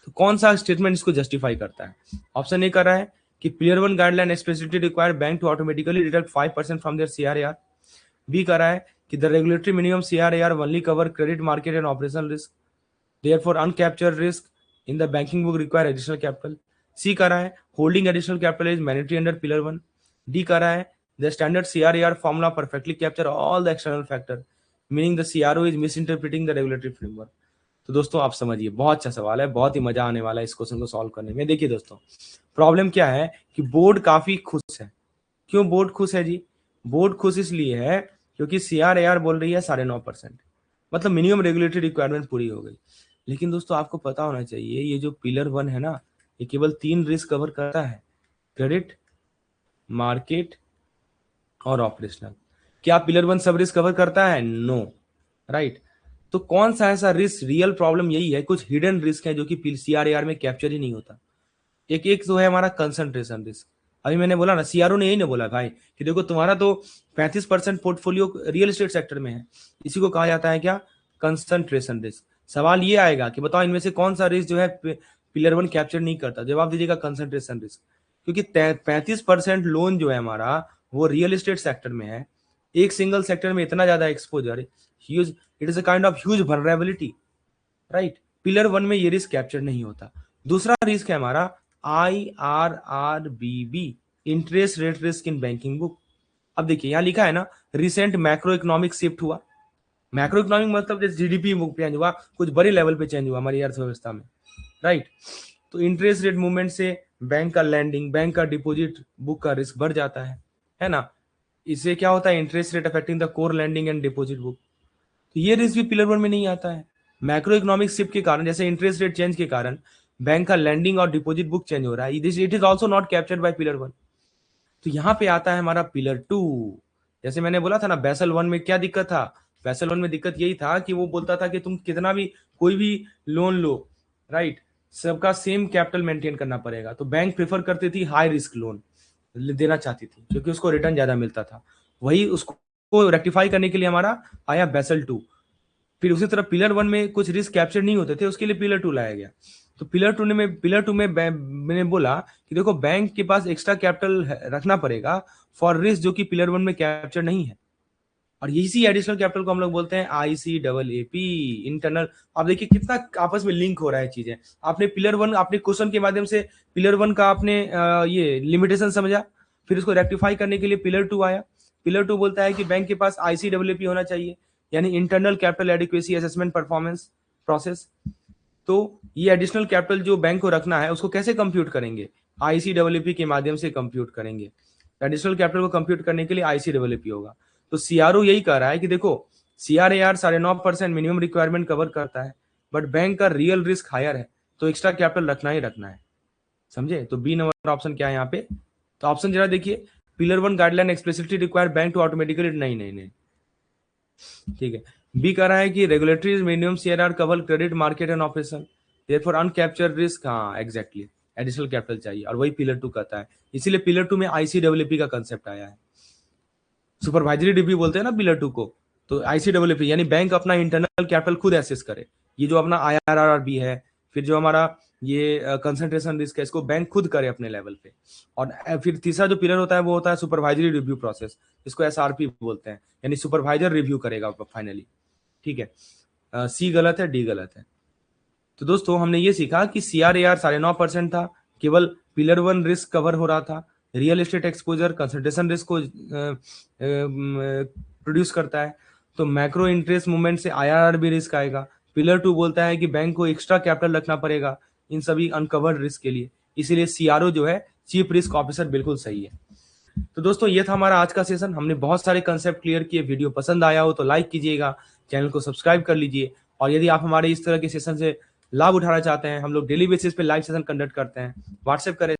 तो कौन सा स्टेटमेंट इसको जस्टिफाई करता है? ऑप्शन ए कर रहा है कि Pillar 1 guideline explicitly require bank to automatically deduct 5% from their CRAR. B कर रहा है कि the regulatory minimum CRAR only cover credit market and operational risk, therefore uncaptured risk in the banking book require additional capital. सी कर रहा है holding additional capital is mandatory under Pillar 1. D कर रहा है the standard CRAR formula perfectly capture all the external factor, meaning the CRO is misinterpreting the regulatory framework. तो दोस्तों आप समझिए, बहुत अच्छा सवाल है, बहुत ही मजा आने वाला है इस क्वेश्चन को सॉल्व करने में। देखिए दोस्तों, प्रॉब्लम क्या है कि बोर्ड काफी खुश है। क्यों बोर्ड खुश है जी? बोर्ड खुश इसलिए है क्योंकि CRAR बोल रही है 9.5%, मतलब मिनिमम रेगुलेटरी रिक्वायरमेंट पूरी हो गई। लेकिन दोस्तों आपको पता होना चाहिए ये जो पिलर 1 है ना, ये केवल 3 रिस्क कवर करता है, क्रेडिट, मार्केट और ऑपरेशनल। क्या पिलर 1 सब रिस्क कवर करता है? No, right. तो कौन सा ऐसा रिस्क, रियल प्रॉब्लम यही है, कुछ हिडन रिस्क है जो कि CRAR में कैप्चर ही नहीं होता। एक एक जो है हमारा कंसंट्रेशन रिस्क। अभी मैंने बोला ना, सीआरओ ने यही ना बोला भाई कि देखो तुम्हारा तो 35% पोर्टफोलियो रियल एस्टेट सेक्टर में है, इसी को कहा जाता है क्या? Concentration risk. सवाल ये आएगा कि बताओ इनमें से कौन सा रिस्क जो है पिलर 1 कैप्चर नहीं करता? जवाब दीजिएगा कंसंट्रेशन रिस्क, क्योंकि 35% लोन जो है हमारा वो रियल एस्टेट सेक्टर में है। एक सिंगल सेक्टर में इतना ज्यादा exposure, huge, it is a kind of huge vulnerability, right. Pillar 1 में ये रिस्क कैप्चर नहीं होता। दूसरा रिस्क है हमारा IRRBB, interest rate risk in banking book. अब देखिए यहां लिखा है ना, रिसेंट मैक्रो इकोनॉमिक शिफ्ट हुआ। मैक्रो इकोनॉमिक मतलब जैसे जीडीपी चेंज हुआ, कुछ बड़े लेवल पे चेंज हुआ हमारी अर्थव्यवस्था में, राइट। तो इंटरेस्ट रेट मूवमेंट से बैंक का लैंडिंग, बैंक का डिपॉजिट बुक का रिस्क बढ़ जाता है ना। इससे क्या होता है? Interest rate affecting the core lending and deposit book. तो ये रिस्क भी पिलर 1 में नहीं आता है। मैक्रो इकोनॉमिक शिफ्ट के कारण, जैसे इंटरेस्ट रेट चेंज के कारण बैंक का लैंडिंग और डिपॉजिट बुक चेंज हो रहा है, it is also not captured by pillar 1। तो यहाँ पे आता है हमारा पिलर 2। जैसे मैंने बोला था ना, बेसल 1 में क्या दिक्कत था? बेसल 1 में दिक्कत यही था कि वो बोलता था कि तुम कितना भी कोई भी लोन लो, राइट, सबका सेम कैपिटल मेंटेन करना पड़ेगा। तो बैंक प्रेफर करती थी हाई रिस्क लोन देना चाहती थी, क्योंकि उसको रिटर्न ज्यादा मिलता था। वही उसको रेक्टिफाई करने के लिए हमारा आया बेसल 2। फिर उसी तरह पिलर 1 में कुछ रिस्क कैप्चर नहीं होते थे, उसके लिए पिलर 2 लाया गया। तो पिलर टू में मैंने बोला कि देखो बैंक के पास एक्स्ट्रा कैपिटल रखना पड़ेगा फॉर रिस्क जो कि पिलर 1 में कैप्चर नहीं है। और इसी एडिशनल कैपिटल को हम लोग बोलते हैं ICAAP, इंटरनल। आप देखिए कितना आपस में लिंक हो रहा है चीजें। आपने पिलर 1, आपने क्वेश्चन के माध्यम से पिलर 1 का आपने ये लिमिटेशन समझा, फिर उसको रेक्टिफाई करने के लिए पिलर 2 आया। पिलर 2 बोलता है कि बैंक के पास ICAAP होना चाहिए, यानी internal capital adequacy assessment performance process. तो ये एडिशनल कैपिटल जो बैंक को रखना है उसको कैसे कंप्यूट करेंगे? ICAAP के माध्यम से कंप्यूट करेंगे। एडिशनल कैपिटल को कंप्यूट करने के लिए ICAAP होगा। तो सीआरओ यही कह रहा है कि देखो CRAR 9.5% मिनिमम रिक्वायरमेंट कवर करता है, बट बैंक का रियल रिस्क हायर है, तो एक्स्ट्रा कैपिटल रखना ही रखना है। समझे? तो बी नंबर ऑप्शन क्या है यहाँ पे? तो ऑप्शन जरा देखिए, pillar 1 guideline explicitly require bank to automatically, नहीं, ठीक है। बी कह रहा है कि regulatory minimum CRAR cover credit, market and operation, therefore uncaptured risk, हाँ एग्जैक्टली, एडिशनल कैपिटल चाहिए, और वही पिलर 2 कहता है। इसीलिए पिलर 2 में ICAAP का कंसेप्ट आया है। सुपरवाइजरी रिव्यू बोलते हैं ना पिलर 2 को, तो ICAAP यानी बैंक अपना इंटरनल कैपिटल खुद एसेस करे। ये जो अपना IRRB है, फिर जो हमारा ये कंसंट्रेशन रिस्क है, इसको बैंक खुद करे अपने लेवल पे। और फिर तीसरा जो पिलर होता है वो होता है सुपरवाइजरी रिव्यू प्रोसेस, इसको SRP बोलते हैं, यानी सुपरवाइजर रिव्यू करेगा फाइनली। ठीक है, सी गलत है, डी गलत है। तो दोस्तों हमने ये सीखा कि CRAR 9.5% था, केवल पिलर 1 रिस्क कवर हो रहा था। Real estate exposure concentration risk को प्रोड्यूस करता है। तो मैक्रो इंटरेस्ट मूवमेंट से IRRB रिस्क आएगा। पिलर 2 बोलता है कि बैंक को एक्स्ट्रा कैपिटल रखना पड़ेगा इन सभी अनकवर्ड रिस्क के लिए, इसीलिए CRO जो है चीफ रिस्क ऑफिसर बिल्कुल सही है। तो दोस्तों ये था हमारा आज का सेशन। हमने बहुत सारे कंसेप्ट क्लियर किए। वीडियो पसंद आया हो तो लाइक कीजिएगा, चैनल को सब्सक्राइब कर लीजिए। और यदि आप हमारे इस तरह के सेशन से लाभ उठाना चाहते हैं, हम लोग डेली बेसिस पे लाइव सेशन कंडक्ट करते हैं, व्हाट्सएप करें